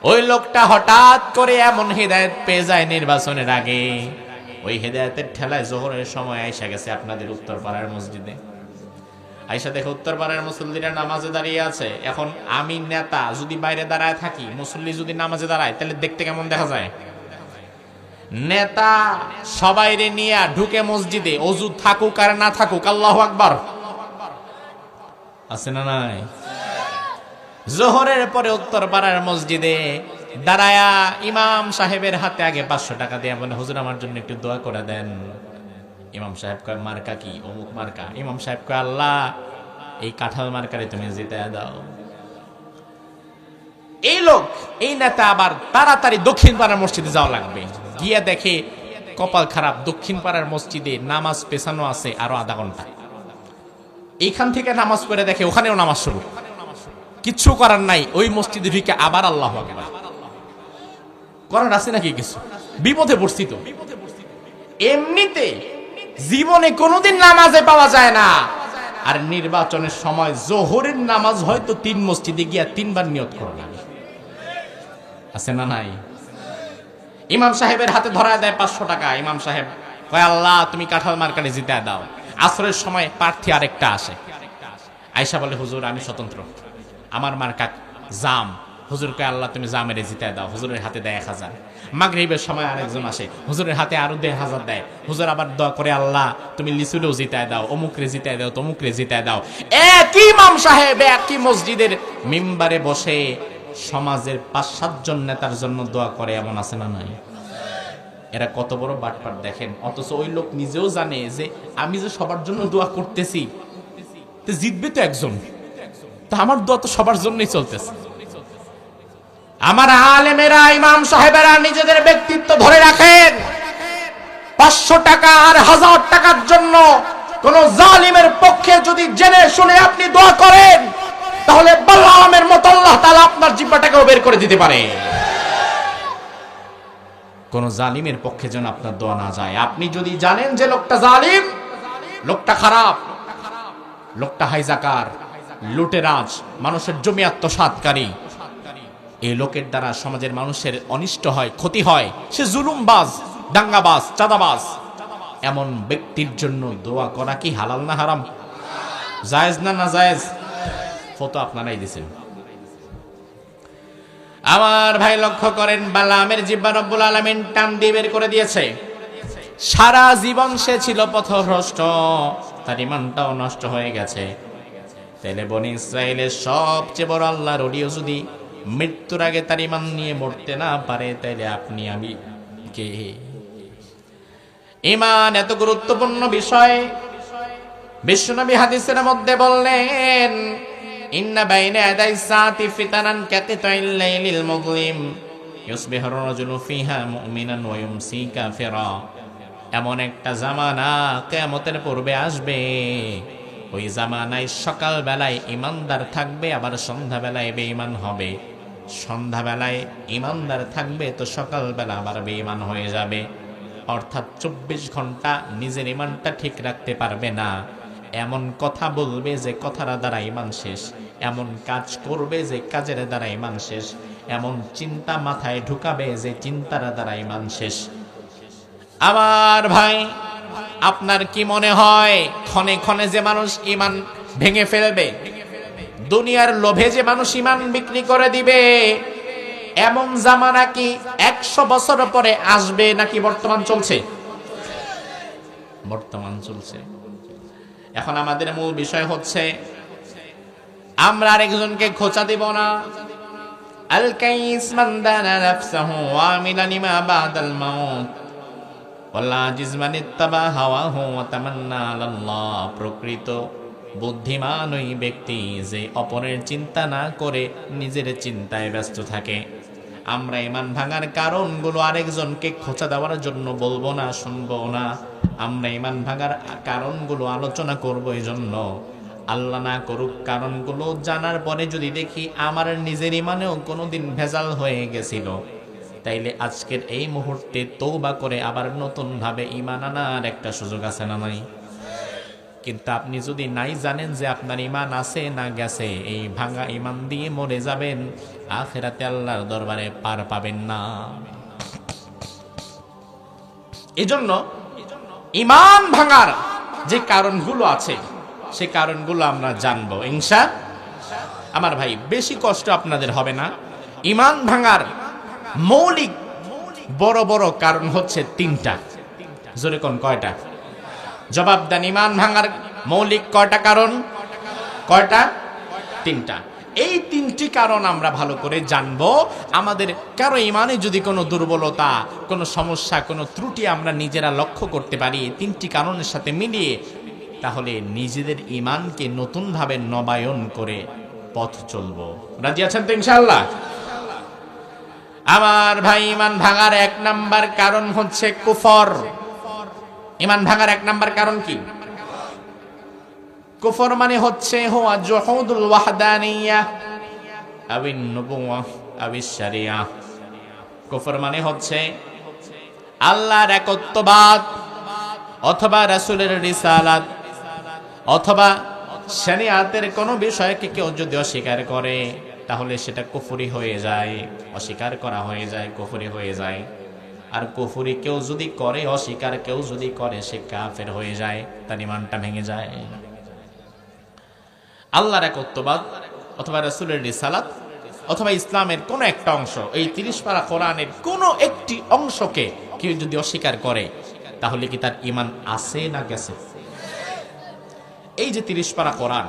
ওই লোকটা হঠাৎ করে এমন হিদায়াত পেয়ে যায় নির্বাচনের আগে, ওই হিদায়াতের ঠেলায় জোহরের সময় আইসা গেছে আপনাদের উত্তরপাড়ার মসজিদে। আইসা দেখে উত্তরপাড়ার মুসল্লিরা নামাজে দাঁড়িয়ে আছে। এখন আমি নেতা যদি বাইরে দাঁড়ায় থাকি, মুসল্লি যদি নামাজে দাঁড়ায়, তাহলে দেখতে কেমন দেখা যায়? নেতা সবাইরে নিয়ে ঢুকে মসজিদে, ওযু থাকুক আর না থাকুক, আল্লাহু আকবার। আছে না নাই? জোহরের পরে উত্তরপাড়ার মসজিদে দাঁড়ায়া ইমাম সাহেবের হাতে আগে 500 টাকা দিয়ে বলে, হুজুর আমার জন্য একটু দোয়া করে দেন। ইমাম সাহেব কয়, মার্কা কি? অমুক মার্কা। ইমাম সাহেব কয়, আল্লাহ এই কাঁঠাল মার্কারে তুমি জিতায়া দাও। এই লোক, এই নেতা আবার তাড়াতাড়ি দক্ষিণ পাড়ার মসজিদে যাওয়া লাগবে। গিয়া দেখে কপাল খারাপ, দক্ষিণ পাড়ার মসজিদে নামাজ পেছানো আছে আরো আধা ঘন্টা। এইখান থেকে নামাজ পড়ে দেখে ওখানেও নামাজ শুরু। কিচ্ছু করার নাই, ওই মসজিদে ঢুকে আবার আল্লাহু আকবার। করার আছে নাকি কিছু? বিপদে পড়ছি তো। এমনিতে জীবনে কোনোদিন নামাজে পাওয়া যায় না, আর নির্বাচনের সময় জোহরের নামাজ হয়তো 3 মসজিদে গিয়া 3 বার নিয়ত করা লাগে। আছে না নাই? ইমাম সাহেবের হাতে ধরায় দেয় 500 টাকা। ইমাম সাহেব কয়, আল্লাহ তুমি কাঁঠাল মার্কারে জিতায় দাও। আসরের সময় প্রার্থী আরেকটা আসে, আয়েশা বলে, হুজুর আমি স্বতন্ত্র, আমার মার্কা জাম। হুজুর কয়, আল্লাহ তুমি জামের জিতায় দাও। হুজুরের হাতে দেয় 1000। মাগরিবের সময় আরেকজন আসে, হুজুরের হাতে আরো 1000 দেয়। হুজুর আবার দোয়া করে, আল্লাহ তুমি লিসুলেও জিতায় দাও, অমুক রে জিতায় দাও, তমুক রে জিতায় দাও। একই ইমাম সাহেব একই মসজিদের মিম্বারে বসে সমাজের 5-7 জন নেতার জন্য দোয়া করে, এমন আছে না নাই? এরা কত বড় বাটপাট দেখেন। অথচ ওই লোক নিজেও জানে যে আমি যে সবার জন্য দোয়া করতেছি, তো জিতবে তো একজন, তা আমার দোয়া তো সবার জন্যই চলতেছে। আমার আলেমেরা, ইমাম সাহেবেরা নিজেদের ব্যক্তিত্ব ধরে রাখেন। 500 টাকা আর 1000 টাকার জন্য কোন জালিমের পক্ষে যদি জেনে শুনে আপনি দোয়া করেন, তাহলে বালামের মতো আল্লাহ তাআলা আপনার জিহ্বাটাকেও বের করে দিতে পারে। কোন জালিমের পক্ষে যেন আপনার দোয়া না যায়। আপনি যদি জানেন যে লোকটা জালিম, লোকটা খারাপ, লোকটা হাইজাকার, লুটেরাজ, মানুষের জমি আত্মসাৎকারী, এই লোকের দ্বারা সমাজের মানুষের অনিষ্ট হয়, ক্ষতি হয়, সে জুলুমবাজ, দাঙ্গাবাজ, চাঁদাবাজ, এমন ব্যক্তির জন্য দোয়া করা কি হালাল না হারাম? জায়েজ না নাজায়েজ? ফতো আপনারাই দিয়েছেন। আমার ভাই লক্ষ্য করেন, বালামের জিহ্বা রব্বুল আলামিন টান দিয়ে বের করে দিয়েছে। সারা জীবন সে ছিল পথভ্রষ্ট, তার ঈমানটাও নষ্ট হয়ে গেছে। তাইলে বনি ইসরাইলের সবচেয়ে বড় আল্লাহর ওলিও যদি মৃত্যুর আগে তার ঈমান নিয়ে মরতে না পারে, তাইলে আপনি আমি কে? ঈমান এত গুরুত্বপূর্ণ বিষয়। বিশ্বনবী হাদিসের মধ্যে বললেন, ইন্না বাইনা ইয়াদাই সাআতি ফিতানান কাকিতাইল লাইলিল মুযলিম ইউসবিহু রাজুলু ফিহা মুমিনান ওয়া ইউমসি কাফিরা। এমন একটা জামানা কিয়ামতের পূর্বে আসবে, ওই জামানায় সকাল বেলায় ইমানদার থাকবে, আবার সন্ধ্যা বেলায় বেঈমান হবে। সন্ধ্যা বেলায় ইমানদার থাকবে তো সকাল বেলা আবার বেঈমান হয়ে যাবে। অর্থাৎ 24 ঘন্টা নিজের ইমানটা ঠিক রাখতে পারবে না। এমন কথা বলবে যে কথার দ্বারা ঈমান শেষ, এমন কাজ করবে যে কাজের দ্বারা ঈমান শেষ, এমন চিন্তা মাথায় ঢুকাবে যে চিন্তার দ্বারা ঈমান শেষ। আমার ভাই, আপনার কি মনে হয় ক্ষণে ক্ষণে যে মানুষ ঈমান ভেঙে ফেলবে, দুনিয়ার লোভে যে মানুষ ঈমান বিক্রি করে দিবে, এমন জামানা কি 100 বছর পরে আসবে নাকি বর্তমান চলছে? বর্তমান চলছে। এখন আমাদের মূল বিষয় হচ্ছে, আমরা আরেকজনকে খোঁচা দিব না। আল কাইস মান দানা নাফসাহু ওয়া আমিলা লিমা বাদাল মাউত ওয়াল আজিজ মান ইত্তাবা হাওয়াহু ওয়া তামান্না আলাল্লাহ। প্রকৃত বুদ্ধিমান ওই ব্যক্তি যে অপরের চিন্তা না করে নিজের চিন্তায় ব্যস্ত থাকে। আমরা ঈমান ভাঙার কারণগুলো আরেকজনকে খোঁচা দেওয়ার জন্য বলবো না, শুনবো না। আমরা ঈমান ভাঙার কারণগুলো আলোচনা করব। এই জন্য আল্লাহ না করুক, কারণগুলো জানার পরে যদি দেখি আমার নিজের ঈমানেও কোনোদিন ভেজাল হয়ে গেছিল, তাইলে আজকের এই মুহূর্তে তওবা করে আবার নতুন ভাবে ঈমান আনার একটা সুযোগ আছে না নাই? কিন্তু আপনি যদি নাই জানেন যে আপনার ঈমান আছে না গেছে, এই ভাঙা ঈমান দিয়ে মরে যাবেন, আখিরাতে আল্লাহর দরবারে পার পাবেন না। এজন্য ঈমান ভাঙার যে কারণগুলো আছে, সে কারণগুলো আমরা জানবো ইনশাআল্লাহ। আমার ভাই, বেশি কষ্ট আপনাদের হবে না। ঈমান ভাঙার মৌলিক বড় বড় কারণ হচ্ছে 3টা। জোরে কোন কয়টা? জবাব দেন। ঈমান ভাঙার মৌলিক কয়টা কারণ? কয়টা? 3টা। এই তিনটি কারণ আমরা ভালো করে জানবো। আমাদের কারো ইমানে যদি কোনো দুর্বলতা, কোনো সমস্যা, কোনো ত্রুটি আমরা নিজেরা লক্ষ্য করতে পারি তিনটি কারণের সাথে মিলিয়ে, তাহলে নিজেদের ইমানকে নতুনভাবে নবায়ন করে পথ চলবো। রাজি আছেন তো ইনশাআল্লাহ? আমার ভাই, ইমান ভাঙার 1 নাম্বার কারণ হচ্ছে কুফর। ইমান ভাঙার 1 নাম্বার কারণ কি? কুফর মানে হচ্ছে হুয়া জুহুদুল ওয়াহদানিয়াহ আবিন নবুওয়াহ আবিশ শরিয়াহ। কুফর মানে হচ্ছে আল্লাহর একত্ববাদ অথবা রাসূলের রিসালাত অথবা শরিয়াতের কোনো বিষয়কে কেউ যদি অস্বীকার করে তাহলে সেটা কুফরি হয়ে যায়, অস্বীকার করা হয়ে যায়, কুফরি হয়ে যায়। আর কুফরি কেউ যদি করে, অস্বীকার কেউ যদি করে, সে কাফের হয়ে যায়, তার ঈমানটা ভেঙে যায়। আল্লাহর একত্ববাদ অথবা রাসূলের রিসালাত অথবা ইসলামের কোন একটা অংশ, এই 30 পারা কোরআনের কোন একটি অংশকে কেউ যদি অস্বীকার করে তাহলে কি তার ঈমান আছে না গেছে? এই যে 30 পারা কোরআন,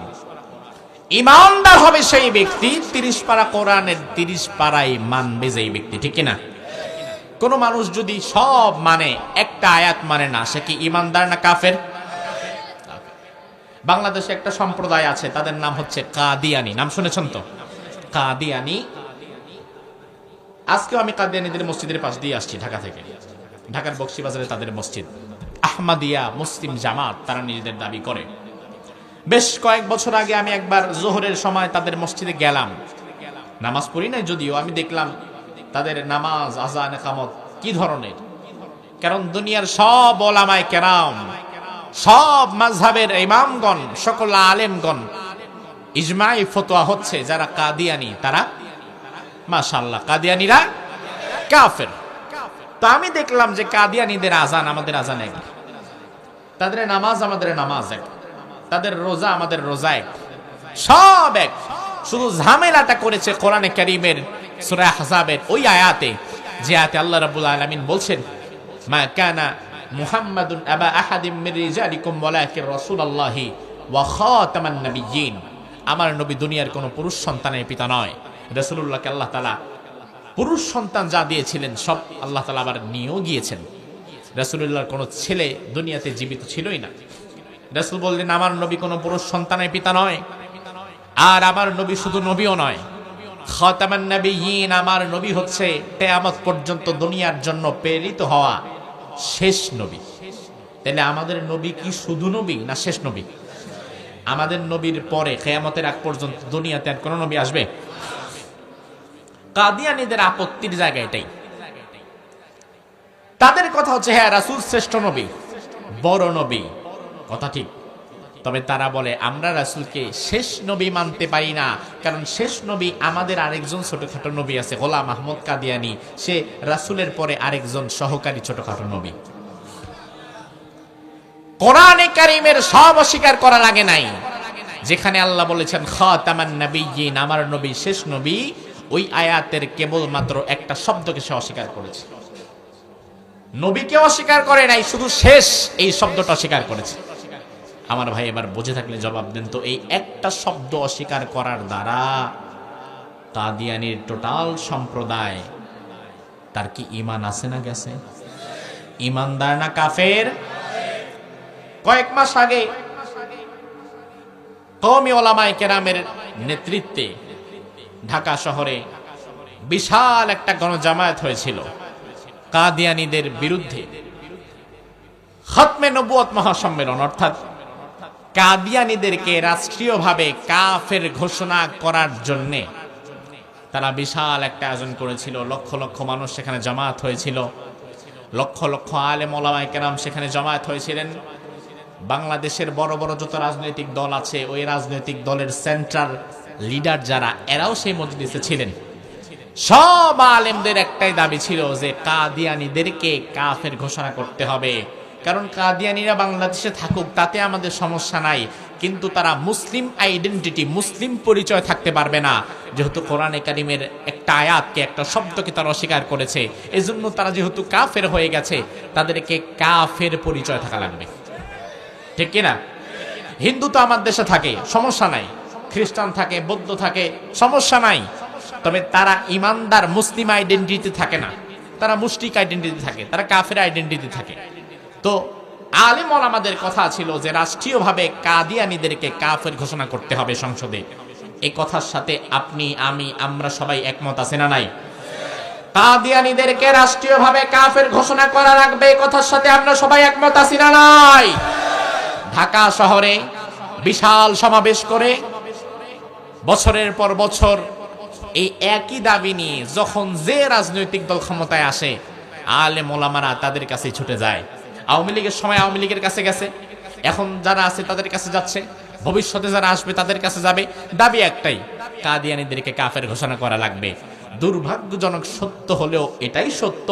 ঈমানদার হবে সেই ব্যক্তি 30 পারা কোরআনের 30 পারাই মানবে যেই ব্যক্তি, ঠিক কিনা? কোন মানুষ যদি সব মানে, একটা আয়াত মানে না, সে কি ঈমানদার না কাফের? বাংলাদেশে একটা সম্প্রদায় আছে, তাদের নাম হচ্ছে কাদিয়ানি। নাম শুনেছেন তো? কাদিয়ানি। আজকেও আমি কাদিয়ানিদের মসজিদের পাশ দিয়ে আসছি ঢাকা থেকে। ঢাকার বকশীবাজারে তাদের মসজিদ, আহমদিয়া মুসলিম জামাত তারা নিজেদের দাবি করে। বেশ কয়েক বছর আগে আমি একবার জোহরের সময় তাদের মসজিদে গেলাম। নামাজ পড়ি নাই যদিও, আমি দেখলাম তাদের নামাজ, আযান, ইকামত কি ধরনের। কারণ দুনিয়ার সব ওলামায়ে কেরাম, সব মাযহাবের ইমামগণ, সকল আলেমগণ ইজমাই ফতোয়া হচ্ছে যারা কাদিয়ানি তারা মাশাআল্লাহ কাদিয়ানিরা কাফের। তো আমি দেখলাম যে কাদিয়ানিদের আযান আমাদের আযান এক, তাদের নামাজ আমাদের নামাজ এক, তাদের রোজা আমাদের রোজা এক, সব এক। শুধু ঝামেলাটা করেছে কোরআনে কারীমের সূরা আহজাবের ওই আয়াতে, যে আয়াতে আল্লাহ রাব্বুল আলামিন বলছেন, মা কানা মুহাম্মাদুন আবা আহাদিম মির রিজালিকুম ওয়ালাকিন রাসূলুল্লাহি ওয়া খাতামান নাবিয়্যিন। আমার নবী দুনিয়ার কোনো পুরুষ সন্তানের পিতা নয়। রাসূলুল্লাহকে আল্লাহ তাআলা পুরুষ সন্তান যা দিয়েছিলেন সব আল্লাহ তাআলা আবার নিয়েও গিয়েছেন। রাসূলুল্লাহর কোনো ছেলে দুনিয়াতে জীবিত ছিলই না। রাসূল বললেন, আমার নবী কোনো পুরুষ সন্তানের পিতা নয়, আর আমার নবী শুধু নবীও নয়, খাতামান নাবিয়্যিন, আমার নবী হচ্ছে কিয়ামত পর্যন্ত দুনিয়ার জন্য প্রেরিত হওয়া শেষ নবী। তাহলে আমাদের নবী কি শুধু নবী না শেষ নবী? আমাদের নবীর পরে কিয়ামতের আগ পর্যন্ত দুনিয়াতে আর কোনো নবী আসবে? কাদিয়ানীদের আপত্তির জায়গা এটাই। তাদের কথা হচ্ছে, হ্যাঁ রাসূল শ্রেষ্ঠ নবী, বড় নবী, কথা ঠিক। তবে তারা বলে আমরা রাসূলকে শেষ নবী মানতে পারি না, কারণ শেষ নবী আমাদের আরেকজন ছোটখাটো নবী আছে, গোলাম আহমদ কাদিয়ানী, সে রাসূলের পরে আরেকজন সহকারী ছোটখাটো নবী। কোরআনে কারীমের সব অস্বীকার করা লাগে নাই। যেখানে আল্লাহ বলেছেন খাতামান নাবিয়্যিন, আমার নবী শেষ নবী, ওই আয়াতের কেবলমাত্র একটা শব্দকে সে অস্বীকার করেছে। নবীকে অস্বীকার করে নাই, শুধু শেষ এই শব্দটা অস্বীকার করেছে। আমার ভাই এবার বুঝে থাকলে জবাব দেন তো, এই একটা শব্দ অস্বীকার করার দ্বারা কাদিয়ানীর টোটাল সম্প্রদায় তার কি ঈমান আছে না গেছে? ঈমানদার না কাফের? কয়েক মাস আগে কওমি উলামায়ে কেরামের নেতৃত্বে ঢাকা শহরে বিশাল একটা গণজামায়াত হয়েছিল কাদিয়ানীদের বিরুদ্ধে। খতমে নবুয়ত মহাসম্মেলন, অর্থাৎ কাদিয়ানীদেরকে রাষ্ট্রীয়ভাবে কাফের ঘোষণা করার জন্যে তারা বিশাল একটা আয়োজন করেছিল। লক্ষ লক্ষ মানুষ সেখানে জামায়াত হয়েছিল, লক্ষ লক্ষ আলেম ওলামায়ে কেরাম সেখানে জামায়াত হয়েছিলেন। বাংলাদেশের বড় বড় যত রাজনৈতিক দল আছে, ওই রাজনৈতিক দলের সেন্ট্রাল লিডার যারা, এরাও সেই মজলিসে ছিলেন। সব আলেমদের একটাই দাবি ছিল যে কাদিয়ানীদেরকে কাফের ঘোষণা করতে হবে। কারণ কাদিয়ানীরা বাংলাদেশে থাকুক তাতে আমাদের সমস্যা নাই, কিন্তু তারা মুসলিম আইডেন্টিটি, মুসলিম পরিচয় থাকতে পারবে না, যেহেতু কোরআনে কারীমের একটা আয়াতকে, একটা শব্দকে তারা অস্বীকার করেছে। এজন্য তারা যেহেতু কাফের হয়ে গেছে, তাদেরকে কাফের পরিচয় থাকা লাগবে, ঠিক কিনা? হিন্দু তো আমার দেশে থাকে, সমস্যা নাই, খ্রিস্টান থাকে, বৌদ্ধ থাকে, সমস্যা নাই। তবে তারা ইমানদার মুসলিম আইডেন্টিটি থাকে না, তারা মুশরিক আইডেন্টিটি থাকে, তারা কাফের আইডেন্টিটি থাকে। তো আলেম ওলামাদের কথা ছিল যে রাষ্ট্রীয়ভাবে কাদিয়ানীদেরকে কাফের ঘোষণা করতে হবে সংসদে। এই কথার সাথে আপনি, আমি, আমরা সবাই একমত আছে না নাই? কাদিয়ানীদেরকে রাষ্ট্রীয়ভাবে কাফের ঘোষণা করা লাগবে, এই কথার সাথে আমরা সবাই একমত আছি না নাই? ঢাকা শহরে বিশাল সমাবেশ করে বছরের পর বছর এই একই দাবি নিয়ে যখন যে রাজনৈতিক দল ক্ষমতায় আসে, আলেম ওলামারা তাদের কাছে ছুটে যায়। আওয়ামী লীগের সময় আওয়ামী লীগের কাছে গেছে, এখন যারা আছে তাদের কাছে যাচ্ছে, ভবিষ্যতে যারা আসবে তাদের কাছে যাবে। দাবি একটাই, কাদিয়ানীদেরকে কাফের ঘোষণা করা লাগবে। দুর্ভাগ্যজনক সত্য হলেও এটাই সত্য,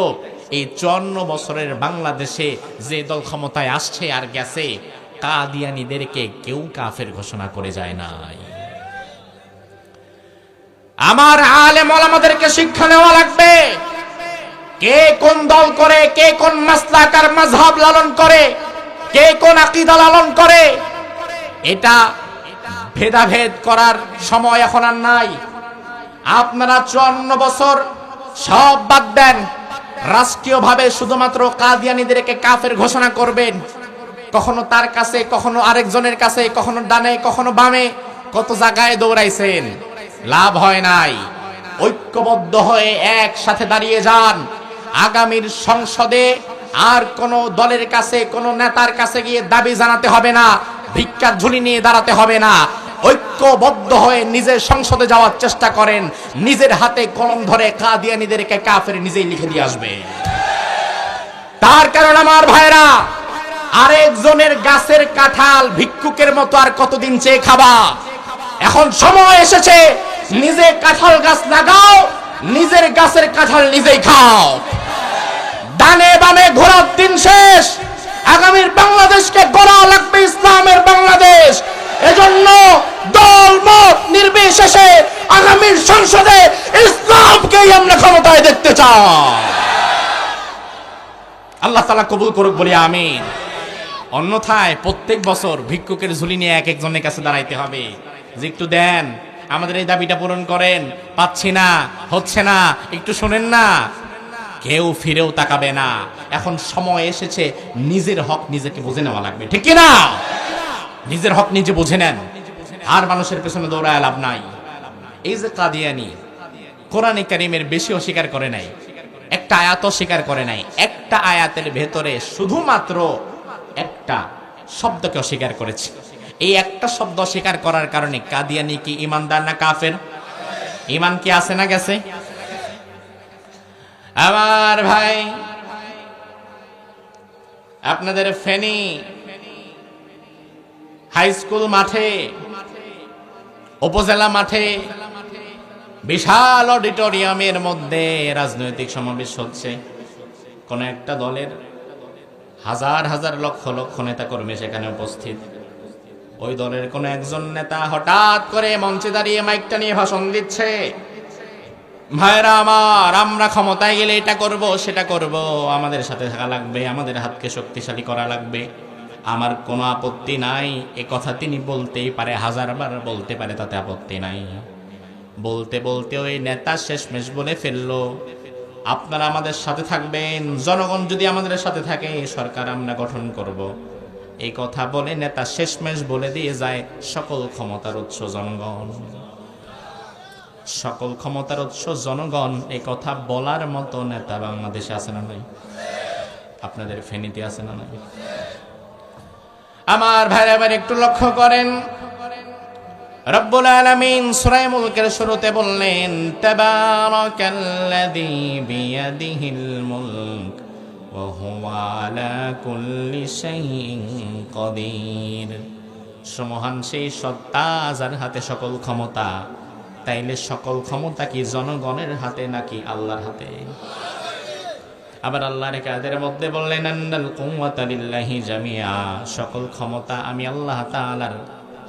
এই 54 বছরের বাংলাদেশে যে দল ক্ষমতায় আসছে আর গেছে, কাদিয়ানীদেরকে কেউ কাফের ঘোষণা করে যায় নাই। আমার আলেম ওলামাদেরকে শিক্ষা নেওয়া লাগবে, কে কোন দল করে, কে কোন মাসলাক আর মাযহাব লালন করে, কে কোন আকীদা লালন করে, এটা ভেদাভেদ করার সময় এখন আর নাই। আপনারা 54 বছর সব বাদ দেন, রাষ্ট্রীয়ভাবে শুধুমাত্র কাদিয়ানীদেরকে কাফের ঘোষণা করবেন। কখনো তার কাছে, কখনো আরেকজনের কাছে, কখনো ডানে কখনো বামে, কত জায়গায় দৌড়াইছেন, লাভ হয় নাই। ঐক্যবদ্ধ হয়ে একসাথে দাঁড়িয়ে যান। আগামীর সংসদে আর কোন দলের কাছে, কোন নেতার কাছে গিয়ে দাবি জানাতে হবে না, ভিক্ষার ঝুলি নিয়ে দাঁড়াতে হবে না। ঐক্যবদ্ধ হয়ে নিজের সংসদে যাওয়ার চেষ্টা করেন, নিজের হাতে কলম ধরে কাদিয়ানীদেরকে কাফের নিজেই লিখে দিয়ে আসবে। তার কারণ আমার ভাইরা, আরেকজনের গাছের কাঁঠাল ভিক্ষুকের মতো আর কতদিন চেয়ে খাবা? এখন সময় এসেছে, নিজে কাঁঠাল গাছ লাগাও, নিজের গাছের কাঁঠাল নিজেই খাও। ডানে বামে ঘোরার দিন শেষ। আগামীর বাংলাদেশকে গড়া লাগবে ইসলামের বাংলাদেশ। এজন্য দল মত নির্বিশেষে আগামীর সংসদে ইসলামকেই আমরা ক্ষমতায় দেখতে চাই। আল্লাহ তাআলা কবুল করুক বলি আমিন। অন্যথায় প্রত্যেক বছর ভিক্ষুকের ঝুলি নিয়ে এক একজনের কাছে দাঁড়াইতে হবে যে একটু দেন, আমাদের এই দাবিটা পূরণ করেন, পাচ্ছি না, হচ্ছে না, একটু শোনেন না। কেউ ফিরেও তাকাবে না। এখন সময় এসেছে নিজের হক নিজেকে বুঝে নেওয়া লাগবে, ঠিক কি না? নিজের হক নিজে বুঝে নেন, আর মানুষের পেছনে দৌড়ায় লাভ নাই। এই যে কাদিয়ানী, কোরআনে কারীমের বেশি অস্বীকার করে নাই, একটা আয়াত স্বীকার করে নাই। একটা আয়াতের ভেতরে শুধুমাত্র একটা শব্দকে অস্বীকার করেছে। এই একটা শব্দ স্বীকার করার কারণে কাদিয়ানী কি ইমানদার না কাফের? ইমান কি আছে না গেছে? আমার ভাই, আপনাদের ফেনী হাই স্কুল মাঠে, উপজেলা মাঠে, বিশাল অডিটোরিয়ামের মধ্যে রাজনৈতিক সমাবেশ হচ্ছে। কোন একটা দলের হাজার হাজার লক্ষ লক্ষ নেতা কর্মী সেখানে উপস্থিত। ওই দলের কোন একজন নেতা হঠাৎ করে মঞ্চে দাঁড়িয়ে মাইকটা নিয়ে ভাষণ দিচ্ছে, ভাইরা আমার, আমরা ক্ষমতায় গেলে এটা করব, সেটা করব, আমাদের সাথে থাকা লাগবে, আমাদের হাতকে শক্তিশালী করা লাগবে, আমার কোনো আপত্তি নাই। এ কথা তিনি বলতেই পারে, হাজারবার বলতে পারে, তাতে আপত্তি নাই। বলতে বলতে ওই নেতা শেষমেশ বলে ফেললো, আপনারা আমাদের সাথে থাকবেন, জনগণ যদি আমাদের সাথে থাকে সরকার আমরা গঠন করব। এই কথা বলে নেতা শেষমেশ বলে দিয়ে যায়, সকল ক্ষমতার উৎস জনগণ, সকল ক্ষমতার উৎস জনগণ। এই কথা বলার মতো নেতা বাংলাদেশে আছে না নাই? আপনাদের ফেনীতে আছে না নাই? আমার ভাইরা এবার একটু লক্ষ্য করেন, রব্বুল আলামিন সূরা মুলকের শুরুতে বললেন, তাবারাকাল্লাযী বিয়াদিহিল মুলক ওয়া হুয়া আলা কুল্লি শাইইন কাদির। সমহান সেই সত্তা যার হাতে সকল ক্ষমতা। তাইলে সকল ক্ষমতা কি জনগণের হাতে নাকি আল্লাহর হাতে? আবার আল্লাহর কাদের মধ্যে বললেন, আন্নাল কুওয়াতা লিল্লাহি জামিআ, সকল ক্ষমতা আমি আল্লাহ তাআলার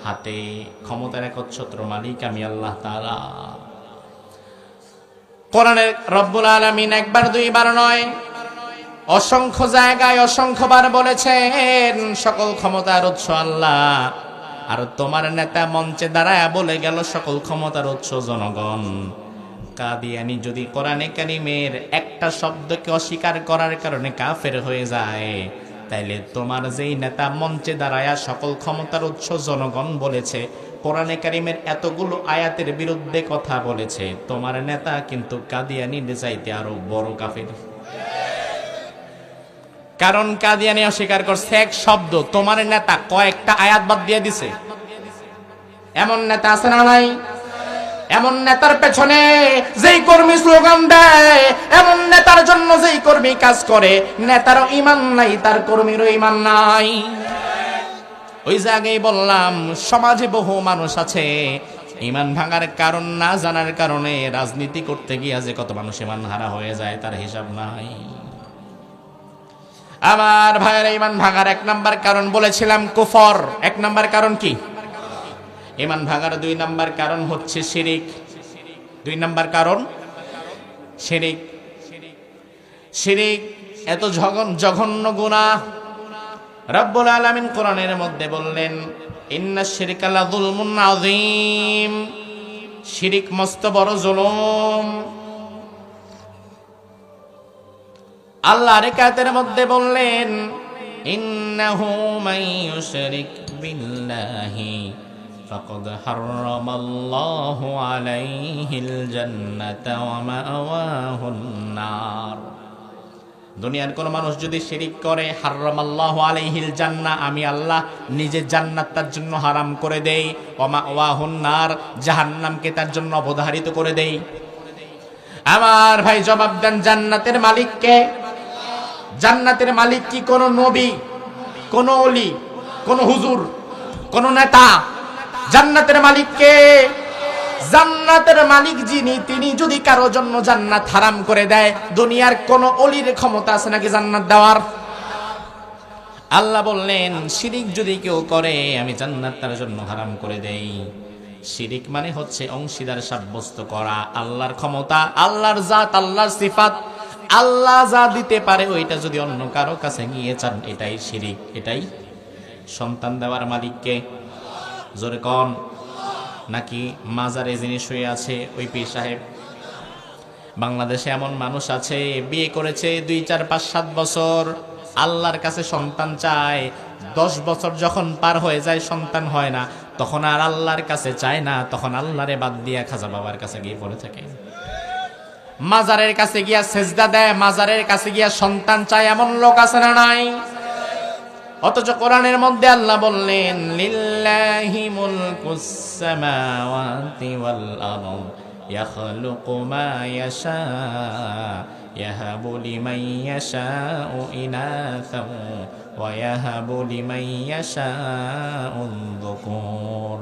হাতে, ক্ষমতার একচ্ছত্র মালিক আমি আল্লাহ তাআলা। কোরআনে রব্বুল আলামিন একবার দুইবার নয়, অসংখ্য জায়গায় অসংখ্যবার বলেছেন সকল ক্ষমতার উৎস আল্লাহ। আর তোমার নেতা মঞ্চে দাঁড়ায় বলে গেল সকল ক্ষমতার উৎস জনগণ। কাদিয়ানী যদি কোরআনে কারিমের একটা শব্দকে অস্বীকার করার কারণে কাফের হয়ে যায়, তাইলে তোমার যেই নেতা মঞ্চে দাঁড়ায়া সকল ক্ষমতার উৎস জনগণ বলেছে, কোরআনে কারিমের এতগুলো আয়াতের বিরুদ্ধে কথা বলেছে, তোমার নেতা কিন্তু কাদিয়ানীর চাইতে আরো বড় কাফের। কারণ কাদিয়ানী অস্বীকার করছে এক শব্দ, তোমার নেতা কয়েকটা আয়াত বাদ দিয়ে দিছে। এমন নেতা আছে না নাই? এমন নেতার পেছনে যেই কর্মী স্লোগান দেয়, এমন নেতার জন্য যেই কর্মী কাজ করে, নেতারও ঈমান নাই, তার কর্মীরও ঈমান নাই। ওই জায়গায় বললাম, সমাজে বহু মানুষ আছে ঈমান ভাঙার কারণ না জানার কারণে রাজনীতি করতে গিয়ে যে কত মানুষ ঈমান হারা হয়ে যায় তার হিসাব নাই। আমার ভাইয়ের ঈমান ভাঙার এক নাম্বার কারণ বলেছিলাম কুফর। এক নাম্বার কারণ কি? ঈমান ভাঙার দুই নাম্বার কারণ হচ্ছে শিরিক। দুই নাম্বার কারণ শিরিক। শিরিক এত জঘন্য গুনাহ, রব্বুল আলামিন কোরআনের মধ্যে বললেন, ইন্নাশ শিরকা লাযুলমুন আযীম, শিরিক মস্ত বড় জুলুম। আল্লাহ আয়াতের মধ্যে বললেন, ইন্নাহু মান ইউশরিক বিল্লাহি ফাকাদ হারামাল্লাহু আলাইহিল জান্নাতা ওয়া মাওয়াহুন নার। দুনিয়ার কোন মানুষ যদি শিরিক করে, হারামাল্লাহু আলাইহিল জান্নাহ, আমি আল্লাহ নিজে জান্নাত তার জন্য হারাম করে দেই, ওয়া মাওয়াহুন নার, জাহান্নামকে তার জন্য অবধারিত করে দেই। আমার ভাই জবাব দেন, জান্নাতের মালিক কে? জান্নাতের মালিক কি কোন নবী, কোন ওলি, কোন হুজুর, কোন নেতা? জান্নাতের মালিক কে? জান্নাতের মালিক যিনি, তিনি যদি কারো জন্য জান্নাত হারাম করে দেয়, দুনিয়ার কোন ওলির ক্ষমতা আছে নাকি জান্নাত দেওয়ার? আল্লাহ বললেন, শিরিক যদি কেউ করে, আমি জান্নাত তার জন্য হারাম করে দেই। শিরিক মানে হচ্ছে অংশীদার সাব্যস্ত করা আল্লাহর ক্ষমতা, আল্লাহর জাত, আল্লাহর সিফাত। আল্লাহ যা দিতে পারে ওইটা যদি অন্য কারো কাছে গিয়ে চান, এটাই শিরিক। এটাই সন্তান দেওয়ার মালিককে? জোরে কোন? নাকি মাজারে যিনি শুয়ে আছে ওই পীর সাহেব? বাংলাদেশে এমন মানুষ আছে, বিয়ে করেছে 2, 4, 5, 7 বছর, আল্লাহর কাছে সন্তান চায়, 10 বছর যখন পার হয়ে যায় সন্তান হয় না, তখন আর আল্লাহর কাছে চায় না, তখন আল্লাহরে বাদ দিয়া খাজা বাবার কাছে গিয়ে পড়ে থাকে। মাজারের কাছে গিয়া সেজদা দেয়, মাজারের কাছে গিয়া সন্তান চায়, এমন লোক আছে না নাই? অথচ কোরআনের মধ্যে আল্লাহ বললেন, লিল্লাহি মুলকুস সামাওয়াতি ওয়াল আরদ ইয়াখলুকু মা ইয়াশা ইয়াহাবু লিমান ইয়াশাউ ইনাসা ওয়া ইয়াহাবু লিমান ইয়াশাউ যুকুর।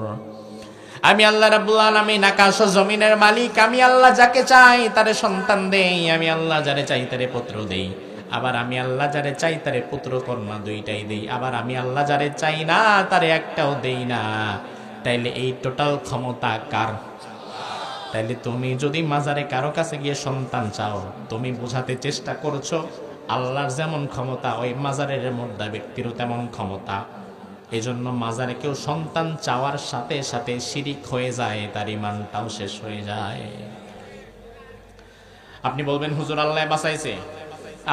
আমি আল্লাহ রাব্বুল আলামিন আকাশ ও জমিনের মালিক। আমি আল্লাহ যাকে চাই তারে সন্তান দেই, আমি আল্লাহ যারে চাই তারে পুত্র দেই, আবার আমি আল্লাহ যারে চাই তারে পুত্র কন্যা দুইটাই দেই, আবার আমি আল্লাহ যারে চাই না তারে একটাও দেই না। তাইলে এই টোটাল ক্ষমতা কার? তাইলে তুমি যদি মাজারে কারো কাছে গিয়ে সন্তান চাও, তুমি বোঝাতে চেষ্টা করছো আল্লাহর যেমন ক্ষমতা ওই মাজারের মধ্যে ব্যক্তিরও তেমন ক্ষমতা। এজন্য মাজারে কেউ সন্তান চাওয়ার সাথে সাথে শিরিক হয়ে যায়, তার ঈমানটাও শেষ হয়ে যায়। আপনি বলবেন, হুজুর আল্লাহ বাঁচাইছে,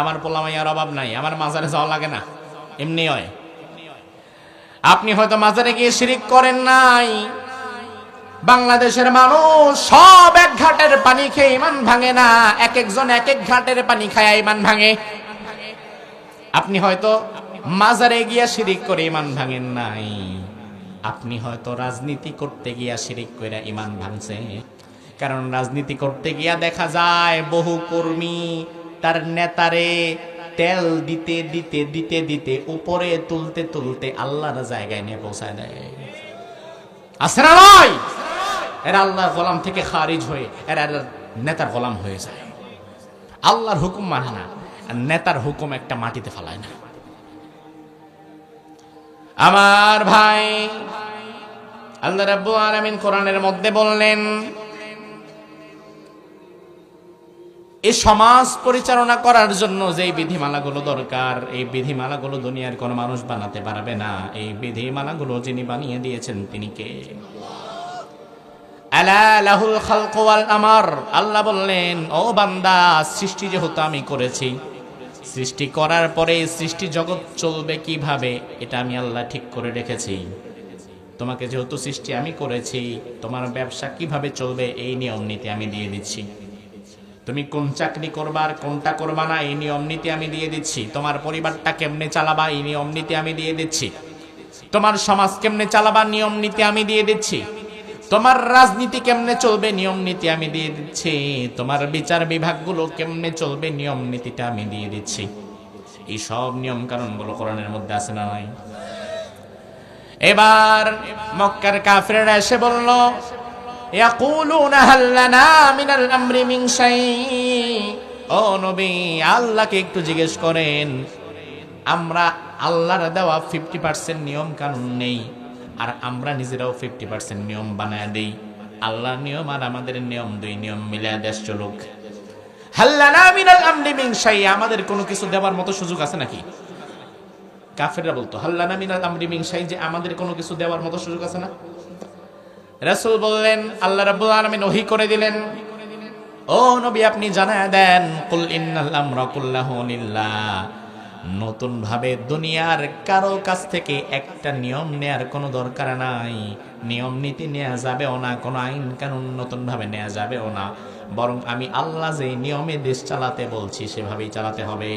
আমার পোলামাইয়ার অভাব নাই, আমার মাজারে যাওয়া লাগে না, এমনি হয়। আপনি হয়তো মাজারে গিয়ে শিরিক করেন নাই। বাংলাদেশের মানুষ সব এক ঘাটের পানি খেয়ে ঈমান ভাঙে না, এক একজন এক এক ঘাটের পানি খায় ঈমান ভাঙে। আপনি হয়তো মাজারে গিয়া শিরিক করে ঈমান ভাঙেন নাই, আপনি হয়তো রাজনীতি করতে গিয়া শিরিক কইরা ঈমান ভাঙছে। কারণ রাজনীতি করতে গিয়া দেখা যায় বহু কর্মী তার নেতারে তেল দিতে দিতে দিতে দিতে উপরে তুলতে তুলতে আল্লাহর জায়গায় নিয়ে পৌঁছায় দেয়। আছে না নয়? এরা আল্লাহর গোলাম থেকে খারিজ হয়ে এরা নেতার গোলাম হয়ে যায়। আল্লাহর হুকুম মানে না, নেতার হুকুম একটা মাটিতে ফেলায় না। আমার ভাই, আল্লাহ রাব্বুল আলামিন কোরআনের মধ্যে বললেন, এই সমাজ পরিচালনা করার জন্য যে বিধিমালাগুলো দরকার, এই বিধিমালাগুলো দুনিয়ার কোনো মানুষ বানাতে পারবে না। এই বিধিমালাগুলো যিনি বানিয়ে দিয়েছেন তিনি কে? আলা লাহুল খালকু ওয়াল আমর। আল্লাহ বললেন, ও বান্দা, সৃষ্টি যেহেতু আমি করেছি, সৃষ্টি করার পরে সৃষ্টি জগৎ চলবে কিভাবে এটা আমি আল্লাহ ঠিক করে রেখেছি। তোমাকে যেহেতু সৃষ্টি আমি করেছি, তোমার ব্যবসা কিভাবে চলবে এই নিয়ম নীতি আমি দিয়ে দিচ্ছি। তুমি কোন চাকরি করবা আর কোনটা করবা না এই নিয়ম নীতি আমি দিয়ে দিচ্ছি। তোমার পরিবারটা কেমনে চালাবা এই নিয়ম নীতি আমি দিয়ে দিচ্ছি। তোমার সমাজ কেমনে চালাবা নিয়ম নীতি আমি দিয়ে দিচ্ছি। তোমার রাজনীতি কেমনে চলবে নিয়ম নীতি আমি দিয়ে দিচ্ছি। তোমার বিচার বিভাগগুলো কেমনে চলবে নিয়ম নীতিটা আমি দিয়ে দিচ্ছি। এই সব নিয়ম কানুনগুলো কোরআনের মধ্যে আছে না নাই? এবার মক্কার কাফিররা এসে বলল, ইয়াকুলুনা হাল লানা মিনাল আমরি মিন শাই। ও নবী, আল্লাহকে একটু জিজ্ঞেস করেন, আমরা আল্লাহর দেওয়া 50% নিয়ম কানুন নেই, আর আমরা নিজেরাও 50% নিয়ম বানায় দেই। আল্লাহর নিয়ম আর আমাদের নিয়ম, দুই নিয়ম মিলে দেশ চলুক। হাল লানা মিনাল আমরি মিন শাই, আমাদের কোনো কিছু দেওয়ার মতো সুযোগ আছে নাকি? কাফেররা বলতো হাল লানা মিনাল আমরি মিন শাই, যে আমাদের কোনো কিছু দেওয়ার মতো সুযোগ আছে না? রাসূল বললেন, আল্লাহ রাব্বুল আলামিন ওহী করে দিলেন, ও নবী আপনি জানায় দেন, কুল ইন্নাল আমরা কুল্লাহু লিল্লাহ। নতুন ভাবে দুনিয়ার কারো কাছ থেকে একটা নিয়ম নেয়ার কোনো দরকার নাই। নিয়ম নীতি নেওয়া যাবেও না, কোনো আইন কানুন নতুন ভাবে নেওয়া যাবেও না, বরং আমি আল্লাহ যে নিয়মে দেশ চালাতে বলছি সেভাবেই চালাতে হবে।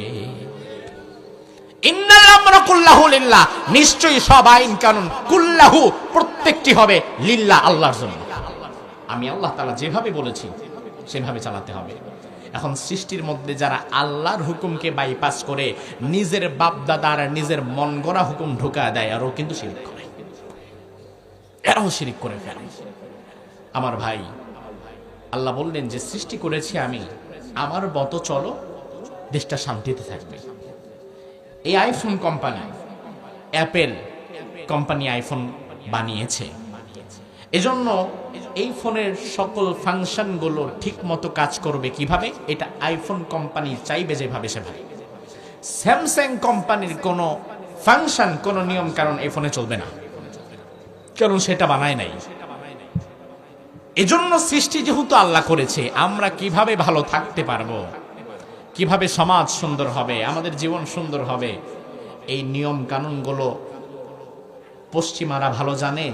ইন্নাল আমরা কুল্লাহু লিল্লাহ, নিশ্চয়ই সব আইন কানুন কুল্লাহু প্রত্যেকটি হবে লিল্লাহ, আল্লাহর জন্য। আমি আল্লাহ তাআলা যেভাবে বলেছি সেভাবে চালাতে হবে। এখন সৃষ্টির মধ্যে যারা আল্লাহর হুকুমকে বাইপাস করে নিজের বাপ দাদার নিজের মন গড়া হুকুম ঢুকা দেয়, আর ও কিন্তু শিরক করে, এরাও শিরক করে ফেলে। আমার ভাই, আল্লাহ বললেন যে সৃষ্টি করেছি আমি, আমার মতো চলো, দেশটা শান্তিতে থাকবে। এই iPhone company, Apple company iPhone বানিয়েছে, এজন্য এই ফোনের সকল ফাংশনগুলো ঠিক মতো কাজ করবে কিভাবে, এটা আইফোন কোম্পানি চাইবে যেভাবে সেভাবে। স্যামসাং কোম্পানির কোনো ফাংশন, কোনো নিয়ম কারণ এই ফোনে চলবে না, কারণ সেটা বানায় নাই। এজন্য সৃষ্টি যেহেতু আল্লাহ করেছে, আমরা কিভাবে ভালো থাকতে পারবো, কিভাবে সমাজ সুন্দর হবে, আমাদের জীবন সুন্দর হবে, এই নিয়ম কানুনগুলো পশ্চিমারা ভালো জানে,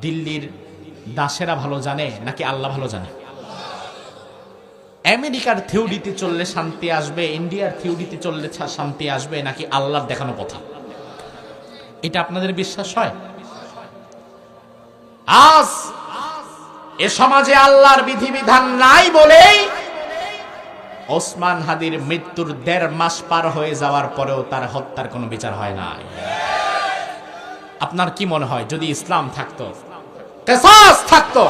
দিল্লির দাসেরা ভালো জানে, নাকি আল্লাহ ভালো জানে? আমেরিকার থিওরিতে চললে শান্তি আসবে, ইন্ডিয়ার থিওরিতে চললে শান্তি আসবে, নাকি আল্লাহর দেখানো পথে? এটা আপনাদের বিশ্বাস হয়? আজ এ সমাজে আল্লাহর বিধিবিধান নাই বলেই ওসমান হাদির মৃত্যুর 1.5 মাস পার হয়ে যাওয়ার পরেও তার হত্যার কোনো বিচার হয় না। আপনার কি মনে হয়, যদি ইসলাম থাকতো, কিসাস থাকতো,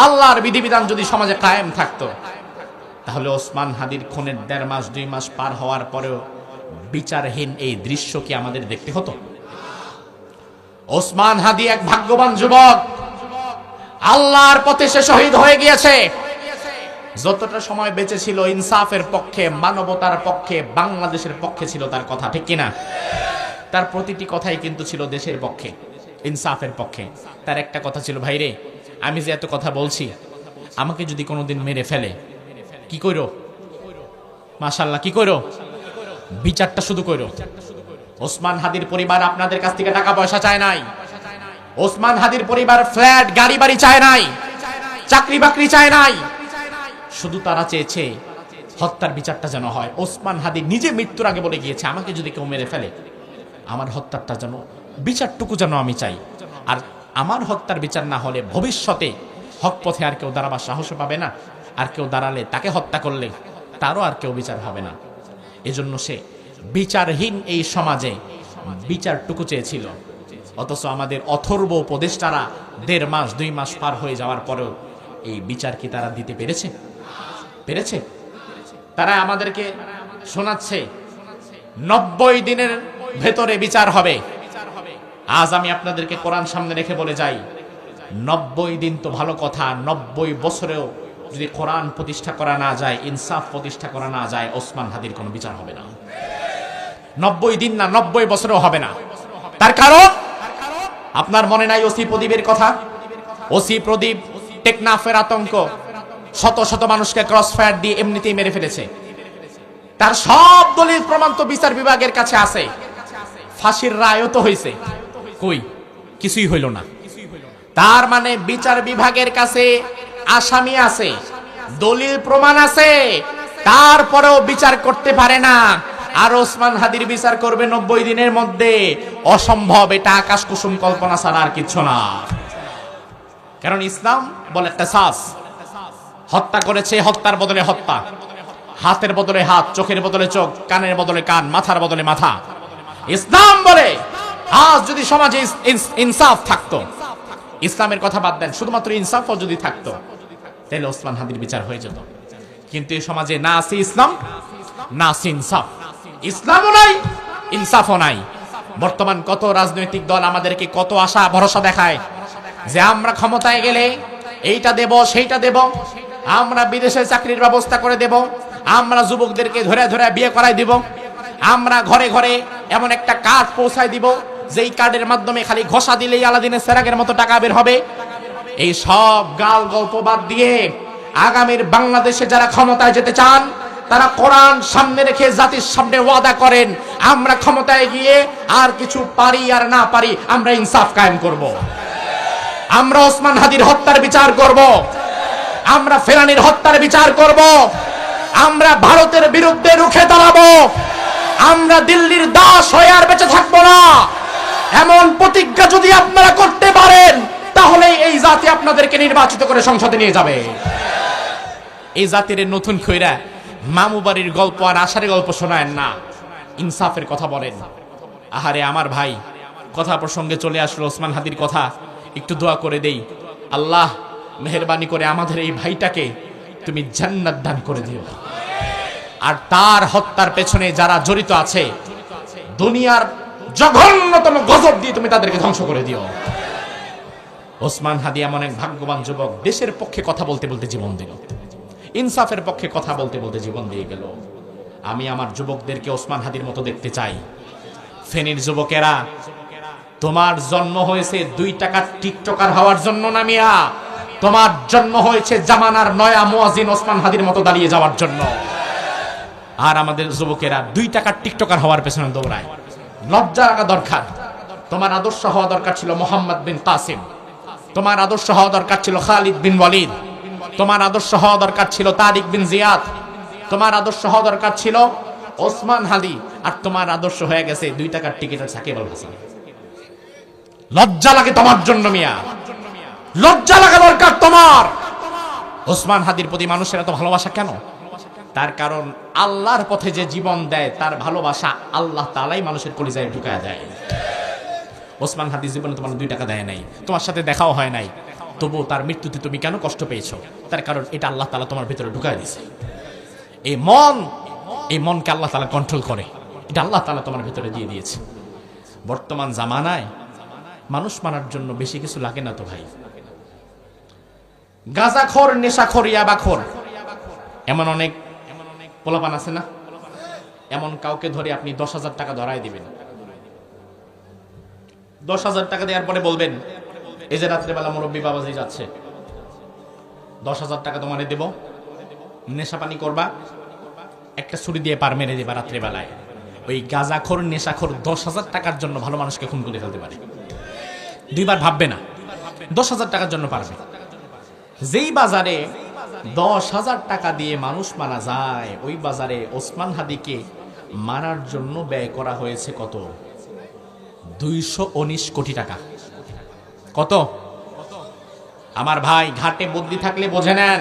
আল্লাহর বিধিবিধান যদি সমাজে কায়েম থাকতো, তাহলে ওসমান হাদির খুনের 1.5 মাস 2 মাস পার হওয়ার পরেও বিচারহীন এই দৃশ্য কি আমাদের দেখতে হতো? ওসমান হাদি এক ভাগ্যবান যুবক, আল্লাহর পথে সে শহীদ হয়ে গিয়েছে। যতটা সময় বেঁচে ছিল ইনসাফের পক্ষে, মানবতার পক্ষে, বাংলাদেশের পক্ষে ছিল তার কথা, ঠিক কিনা? তার প্রতিটি কথাই কিন্তু ছিল দেশের পক্ষে, ইনসাফের পক্ষে। তার একটা কথা ছিল, ভাইরে আমি যে এত কথা বলছি, আমাকে যদি কোনোদিন মেরে ফেলে কি কইরো? মাশাআল্লাহ, কি কইরো? বিচারটা শুধু কইরো। ওসমান হাদির পরিবার আপনাদের কাছ থেকে টাকা পয়সা চায় নাই। ওসমান হাদির পরিবার ফ্ল্যাট গাড়ি বাড়ি চায় নাই, চাকরি বাকরি চায় নাই, শুধু তারা চেয়েছে হত্যার বিচারটা যেন হয়। ওসমান হাদি নিজে মৃত্যুর আগে বলে গিয়েছে, আমাকে যদি কেউ মেরে ফেলে আমার হত্যারটা যেন, বিচারটুকু যেন আমি চাই। আর আমার হত্যার বিচার না হলে ভবিষ্যতে হক পথে আর কেউ দাঁড়াবার সাহস পাবে না, আর কেউ দাঁড়ালে তাকে হত্যা করলে তারও আর কেউ বিচার হবে না। এজন্য সে বিচারহীন এই সমাজে বিচারটুকু চেয়েছিল। অথচ আমাদের অথর্ব উপদেষ্টারা 1.5 মাস 2 মাস পার হয়ে যাওয়ার পরেও এই বিচার কি তারা দিতে পেরেছে? পেরেছে? তারা আমাদেরকে শোনাচ্ছে 90 দিনের ভেতরে বিচার হবে। আজ আমি আপনাদেরকে কোরআন সামনে রেখে বলে যাই, 90 দিন তো ভালো কথা, 90 বছরেও যদি কোরআন প্রতিষ্ঠা করা না যায়, ইনসাফ প্রতিষ্ঠা করা না যায়, ওসমান হাদির কোনো বিচার হবে না। 90 দিন না, 90 বছরও হবে না। তার কারণ আপনার মনে নাই ওসি প্রদীপের কথা? ওসি প্রদীপ টেকনাফের আতঙ্ক, শত শত মানুষকে ক্রস ফায়ার দিয়ে এমনিতেই মেরে ফেলেছে। তার সব দলিল প্রমাণ তো বিচার বিভাগের কাছে আছে, ফাঁসির রায়ও তো হয়েছে, কই কিছুই হইল না। তার মানে বিচার বিভাগের কাছে আসামি আছে, দলিল প্রমাণ আছে, তারপরেও বিচার করতে পারে না। আর ওসমান হাদির বিচার করবে 90 দিনের মধ্যে? অসম্ভব। এটা আকাশ কুসুম কল্পনা ছাড়া আর কিছু না। কারণ ইসলাম বলে কিসাস, হত্যা করেছে, হত্যার বদলে হত্যা, হাতের বদলে হাত, চোখের বদলে চোখ, কানের বদলে কান, মাথার বদলে মাথা। ইসলাম বলে আজ যদি সমাজে ইনসাফ থাকতো, ইসলামের কথা বাদ দেন, শুধুমাত্র ইনসাফও যদি থাকতো, তাহলে ওসমান হাদির বিচার হয়ে যেত। কিন্তু এই সমাজে না আছে ইসলাম, না আছে ইনসাফ। ইসলামও নাই, ইনসাফও নাই। বর্তমান কত রাজনৈতিক দল আমাদেরকে কত আশা ভরসা দেখায় যে আমরা ক্ষমতায় গেলে এইটা দেব, সেইটা দেব, আমরা বিদেশে চাকরির ব্যবস্থা করে দেব, আমরা যুবকদেরকে ধরে ধরে বিয়ে করাই দিব, আমরা ঘরে ঘরে এমন একটা কার্ড পৌঁছায় দিব যেই কার্ডের মাধ্যমে খালি ঘষা দিলেই আলাদিনের সেরাগের মতো টাকা বের হবে। এই সব গাল গল্প বাদ দিয়ে আগামীর বাংলাদেশে যারা ক্ষমতায় যেতে চান, তারা কোরআন সামনে রেখে জাতির সামনে ওয়াদা করেন, আমরা ক্ষমতায় গিয়ে আর কিছু পারি আর না পারি, আমরা ইনসাফ কায়েম করব, আমরা ওসমান হাদির হত্যার বিচার করব, আমরা ফেলানীর হত্যার বিচার করব, আমরা ভারতের বিরুদ্ধে রুখে দাঁড়াবো, আমরা দিল্লির দাস হয়ে আর বেঁচে থাকবো না। এমন প্রতিজ্ঞা যদি আপনারা করতে পারেন, তাহলে এই জাতি আপনাদেরকে নির্বাচিত করে সংসদে নিয়ে যাবে। এই জাতির নতুন কইরা মামু বাড়ির গল্প আর আশারের গল্প শোনায়েন না, ইনসাফের কথা বলেন। আহারে আমার ভাই, কথা প্রসঙ্গে চলে আসলো ওসমান হাদির কথা, একটু দোয়া করে দেই, আল্লাহ মেহেরবানি করে আমাদের এই ভাইটাকে তুমি জান্নাত দান করে দিও, আর তার হত্যার পেছনে যারা জড়িত আছে দুনিয়ার জঘন্যতম গজব দিয়ে তুমি তাদেরকে ধ্বংস করে দিও। ওসমান হাদি এমন এক ভাগ্যবান যুবক, দেশের পক্ষে কথা বলতে বলতে জীবন দিল, ইনসাফের পক্ষে কথা বলতে বলতে জীবন দিয়ে গেল। আমি আমার যুবকদেরকে ওসমান হাদির মতো দেখতে চাই। ফেনীর যুবকেরা, তোমার জন্ম হয়েছে 2 টাকার টিকটকার হওয়ার জন্য না মিয়া, তোমার জন্ম হয়েছে জামানার নয়া মুয়াজ্জিন ওসমান হাদির মতো দাঁড়িয়ে যাওয়ার জন্য। আর আমাদের যুবকেরা 2 টাকার টিকটকার হওয়ার পেছনে দৌড়ায়। লজ্জা লাগা দরকার। তোমার আদর্শ হওয়া দরকার ছিল মোহাম্মদ বিন কাসিম, তোমার আদর্শ হওয়া দরকার ছিল খালিদ বিন ওয়ালিদ, তোমার আদর্শ হওয়া দরকার ছিল তারিক বিন জিয়াদ, তোমার আদর্শ হওয়া দরকার ছিল ওসমান হাদি, আর তোমার আদর্শ হয়ে গেছে 2 টাকার টিকিটের সাকিব আল হাসান। লজ্জা লাগে তোমার জন্য মিয়া, লজ্জা লাগা দরকার তোমার। ওসমান হাদির প্রতি মানুষের এত ভালোবাসা কেন? তার কারণ আল্লাহর পথে যে জীবন দেয় তার ভালোবাসা আল্লাহ তাআলাই মানুষের কলিজায় ঢুকায় দেয়। ওসমান হাদির জীবনে তোমার 2 টাকা দেয় নাই, তোমার সাথে দেখাও হয় নাই, তবুও তার মৃত্যুতে তুমি কেন কষ্ট পেয়েছো? তার কারণ এটা আল্লাহ তাআলা তোমার ভিতরে ঢুকায় দিয়েছে। এই মনকে আল্লাহ তাআলা কন্ট্রোল করে, এটা আল্লাহ তাআলা তোমার ভিতরে দিয়ে দিয়েছে। বর্তমান জামানায় মানুষ মানার জন্য বেশি কিছু লাগে না তো ভাই। গাঁজাখোর, নেশাখোর, ইয়াবাখোর, এমন অনেক পোলাপান আছে না? এমন কাউকে ধরে আপনি 10,000 টাকা ধরায় দিবেন, 10,000 টাকা দেওয়ার পরে বলবেন, এই যে রাত্রেবেলা মুরব্বী বাবাজি যাচ্ছে, 10,000 টাকা তোমারে দেব, নেশা পানি করবা, একটা ছুরি দিয়ে পার মেরে দেবা রাত্রেবেলায়। ওই গাঁজাখোর, নেশাখোর 10,000 টাকার জন্য ভালো মানুষকে খুন করে ফেলতে পারে, 2 বার ভাববে না, 10,000 টাকার জন্য পারবে। যেই বাজারে 10,000 টাকা দিয়ে মানুষ মারা যায়, ওই বাজারে ওসমান হাদিকে মারার জন্য ব্যয় করা হয়েছে কত? 219 কোটি টাকা। কত? আমার ভাই, ঘাটে বুদ্ধি থাকলে বোঝে নেন,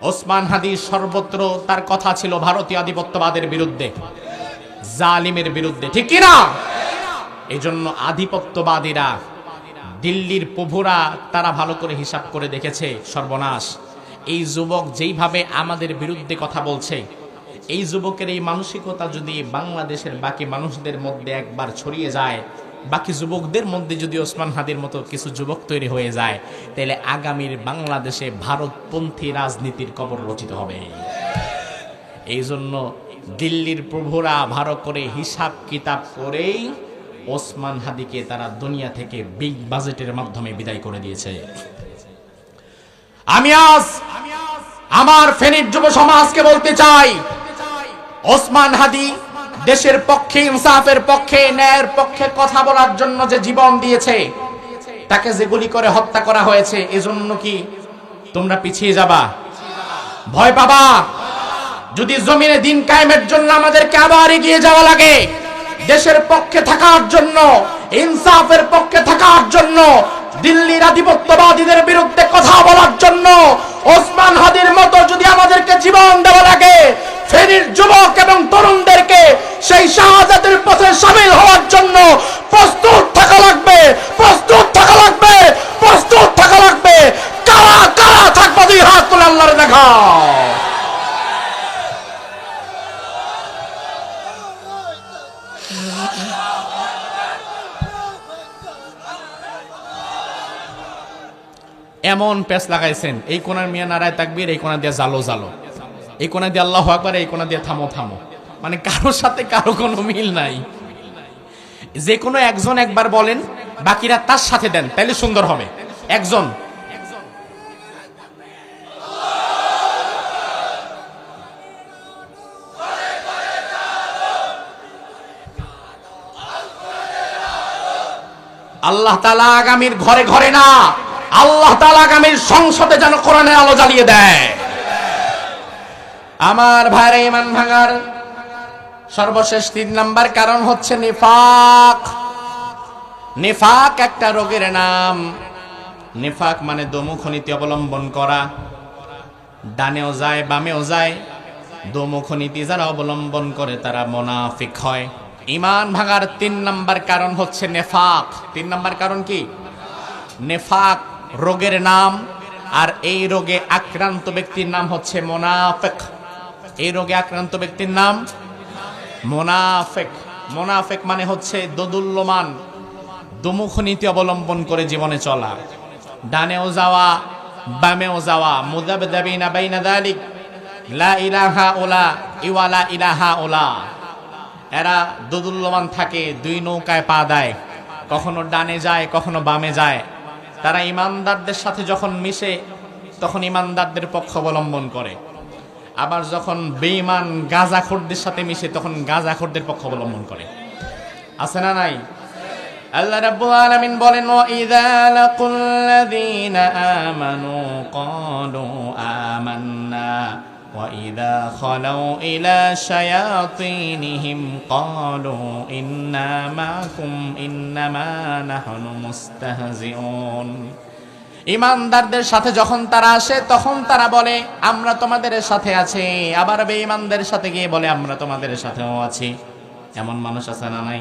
ওসমান হাদি সর্বত্র তার কথা ছিল ভারতীয় আধিপত্যবাদের বিরুদ্ধে, জালিমের বিরুদ্ধে, ঠিক কিনা? এই জন্য আধিপত্যবাদীরা, দিল্লির প্রভুরা, তারা ভালো করে হিসাব করে দেখেছে, সর্বনাশ, এই যুবক যেইভাবে আমাদের বিরুদ্ধে কথা বলছে, এই যুবকের এই মানসিকতা যদি বাংলাদেশের বাকি মানুষদের মধ্যে একবার ছড়িয়ে যায়, বাকি যুবকদের মধ্যে যদি ওসমান হাদির মতো কিছু যুবক তৈরি হয়ে যায়, তাহলে আগামীর বাংলাদেশে ভারতপন্থী রাজনীতির কবর রচিত হবে। এই জন্য দিল্লির প্রভুরা ভালো করে হিসাব কিতাব করেই ওসমান হাদিকে তারা দুনিয়া থেকে বিগ বাজেটের মাধ্যমে বিদায় করে দিয়েছে। আমি আজ আমার ফেনীর যুব সমাজকে বলতে চাই, ওসমান হাদি দেশের পক্ষে, ইনসাফের পক্ষে, ন্যায়ের পক্ষে কথা বলার জন্য যে জীবন দিয়েছে, তাকে যে গুলি করে হত্যা করা হয়েছে, এজন্য কি তোমরা পিছিয়ে যাবা, ভয় পাবা? যদি জমিনে দিন কায়েমের জন্য আমাদেরকে আবার এগিয়ে যাওয়া লাগে, দেশের পক্ষে থাকার জন্য, ইনসাফের পক্ষে থাকার জন্য, দিল্লির আধিপত্যবাদীদের বিরুদ্ধে কথা বলার জন্য ওসমান হাদির মতো যদি আমাদেরকে জীবন দেওয়া লাগে, ফেনীর যুবক এবং তরুণদেরকে সেই শাহাদাতের পথে শামিল হওয়ার জন্য প্রস্তুত থাকা লাগবে, প্রস্তুত থাকা লাগবে, প্রস্তুত থাকা লাগবে। কারা কারা থাকবে? দুই হাত তুলে আল্লাহরে দেখাও। এমন পেছ লাগাইছেন, এই কোনার মিয়া নারায় তাকবীর, এই কোনা দিয়ে জালো জালো, এই কোনা দিয়ে আল্লাহু আকবার, এই কোনা দিয়ে থামো থামো, মানে কারোর সাথে কারো কোনো মিল নাই। যে কোনো একজন একবার বলেন, বাকিরা তার সাথে দেন, তাইলে সুন্দর হবে। একজন আল্লাহ তাআলা আগামীর ঘরে ঘরে না, আল্লাহ তাআলা আগামীর সংসদে যেন কোরআনের আলো জ্বালিয়ে দেয়। আমার ভাইরা, ঈমান ভাঙার সর্বশেষ 3 নাম্বার কারণ হচ্ছে নিফাক। নিফাক একটা রোগের নাম। নিফাক মানে দোমুখ নীতি অবলম্বন করা, ডানেও যায় বামেও যায়, দোমুখ নীতি যারা অবলম্বন করে তারা মুনাফিক হয়। ঈমান ভাঙার 3 নাম্বার কারণ হচ্ছে নেফাক। 3 নাম্বার কারণ কি? নেফাক রোগের নাম, আর এই রোগে আক্রান্ত ব্যক্তির নাম হচ্ছে মুনাফিক। এই রোগে আক্রান্ত ব্যক্তির নাম মুনাফিক। মুনাফিক মানে হচ্ছে দোদুল্যমান, দোমুখ নীতি অবলম্বন করে জীবনে চলা, ডানেও যাওয়া বামেও যাওয়া, মুযাবযাবিনা বাইনা যালিক, লা ইলাহা উলা ইওয়ালা ইলাহা উলা। এরা দোদুল্যমান থাকে, 2 নৌকায় পা দেয়, কখনো ডানে যায় কখনো বামে যায়। তারা ইমানদারদের সাথে যখন মিশে তখন ইমানদারদের পক্ষ অবলম্বন করে, আবার যখন বেঈমান গাঁজাখোরদের সাথে মিশে তখন গাঁজাখোরদের পক্ষ অবলম্বন করে। আছে না নাই? আল্লাহ রাব্বুল আলামিন বলেন, ওয়া ইযা লাকুল্লাযীনা আমানু ক্বালু আমান্না ওয়া ইযা খালাউ ইলা শায়াতিনহিম ক্বালু ইন্না মাকুম ইন্নামা নাহনু মুস্তাহজিউন। ইমানদারদের সাথে যখন তারা আসে তখন তারা বলে আমরা তোমাদের সাথে আছি, আবার বেঈমানদের সাথে গিয়ে বলে আমরা তোমাদের সাথেও আছি। এমন মানুষ আছে না নাই?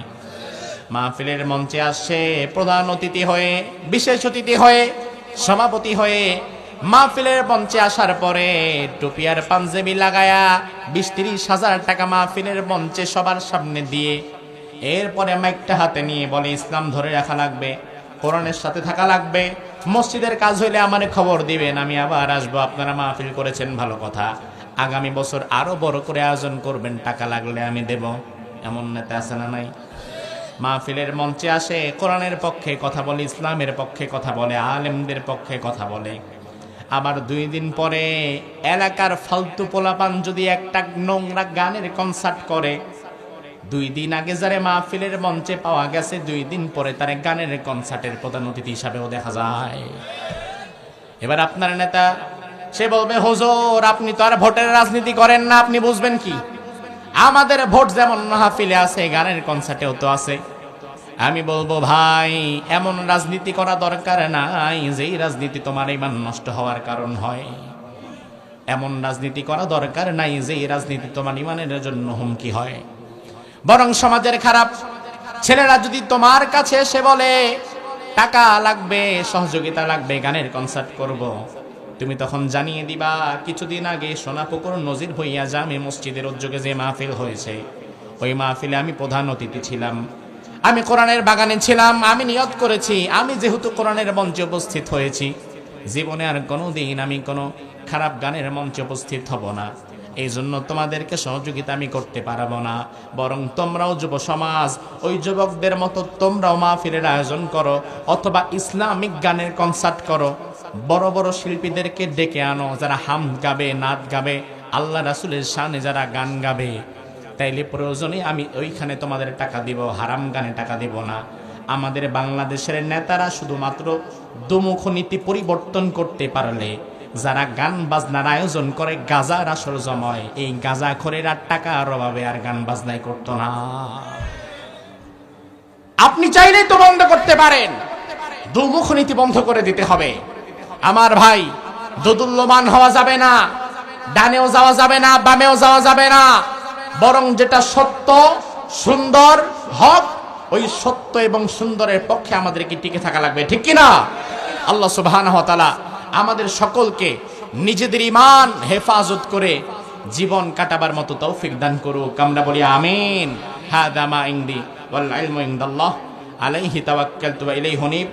মাহফিলের মঞ্চে আসছে প্রধান অতিথি হয়ে, বিশেষ অতিথি হয়ে, সভাপতি হয়ে, মাহফিলের মঞ্চে আসার পরে টুপি আর পাঞ্জাবি লাগায়া 20-30 হাজার টাকা মাহফিলের মঞ্চে সবার সামনে দিয়ে এরপরে মাইকটা হাতে নিয়ে বলে ইসলাম ধরে রাখা লাগবে, কোরআনের সাথে থাকা লাগবে, মসজিদের কাজ হইলে আমারে খবর দিবেন, আমি আবার আসবো, আপনারা মাহফিল করেছেন ভালো কথা, আগামী বছর আরো বড় করে আয়োজন করবেন, টাকা লাগলে আমি দেব। এমন নেতা আছে না নাই? মাহফিলের মঞ্চে আসে, কোরআনের পক্ষে কথা বলে, ইসলামের পক্ষে কথা বলে, আলেমদের পক্ষে কথা বলে, আবার 2 দিন পরে এলাকার ফালতু পোলাপান যদি একটা নোংরা গানের কনসার্ট করে, 2 দিন আগে যারে মাহফিলের মঞ্চে পাওয়া গেছে 2 দিন পরে তার গানের কনসার্টের প্রধান অতিথি হিসাবেও দেখা যায়। এবার আপনার নেতা সে বলবে, হুজুর আপনি তো আর ভোটের রাজনীতি করেন না, আপনি বুঝবেন কি? আমাদের ভোট যেমন মাহফিলে আছে গানের কনসার্টেও তো আছে। আমি বলবো ভাই, এমন রাজনীতি করা দরকার নাই যেই রাজনীতি তোমার ঈমান নষ্ট হওয়ার কারণ হয়। এমন রাজনীতি করা দরকার নাই যেই রাজনীতি তোমার ঈমানের জন্য হুমকি হয়। বরং সমাজের খারাপ ছেলেরা যদি তোমার কাছে এসে বলে টাকা লাগবে, সহযোগিতা লাগবে, গানের কনসার্ট করব, তুমি তখন জানিয়ে দিবা কিছুদিন আগে সোনাপুকুর নজির হইয়া জামে মসজিদের উদ্যোগে যে মাহফিল হয়েছে, ওই মাহফিলে আমি প্রধান অতিথি ছিলাম, আমি কোরআনের বাগানে ছিলাম, আমি নিয়ত করেছি আমি যেহেতু কোরআনের মঞ্চে উপস্থিত হয়েছি, জীবনে আর কোনোদিন আমি কোনো খারাপ গানের মঞ্চে উপস্থিত হব না। এই জন্য তোমাদেরকে সহযোগিতা আমি করতে পারবো না, বরং তোমরাও যুব সমাজ ওই যুবকদের মতো তোমরাও মাহফিলের আয়োজন করো, অথবা ইসলামিক গানের কনসার্ট করো, বড় বড় শিল্পীদেরকে ডেকে আনো যারা হাম গাবে, নাচ গাবে, আল্লাহ রাসূলের শানে যারা গান গাবে। তাইলে প্রয়োজনে আমি ওইখানে তোমাদের টাকা দিব, হারাম গানে টাকা দিব না। আমাদের বাংলাদেশের নেতারা শুধুমাত্র দুমুখ নীতি পরিবর্তন করতে পারলে, যারা গান বাজনার আয়োজন করে, গাজার আসর জমায়, এই গাঁজাখোরেরা টাকার অভাবে আর গান বাজনাই করতো না। আপনি চাইলেই তো বন্ধ করতে পারেন, দুমুখ নীতি বন্ধ করে দিতে হবে। আমার ভাই, দোদুল্যমান হওয়া যাবে না, ডানেও যাওয়া যাবে না, বামেও যাওয়া যাবে না, বরং যেটা সত্য, সুন্দর, হক, ওই সত্য এবং সুন্দরের পক্ষে আমাদেরকে টিকে থাকা লাগবে, ঠিক কিনা? আল্লাহ সুবহানাহু ওয়া তাআলা আমাদের সকলকে নিজেদের ঈমান হেফাজত করে জীবন কাটাবার মতো তৌফিক দান করুক। আমরা বলি আমিন। হাদা মা ইনদি ওয়াল ইলমু ইনদাল্লাহ আলাইহি তাওয়াক্কালতু ওয়া ইলাইহি উনীব।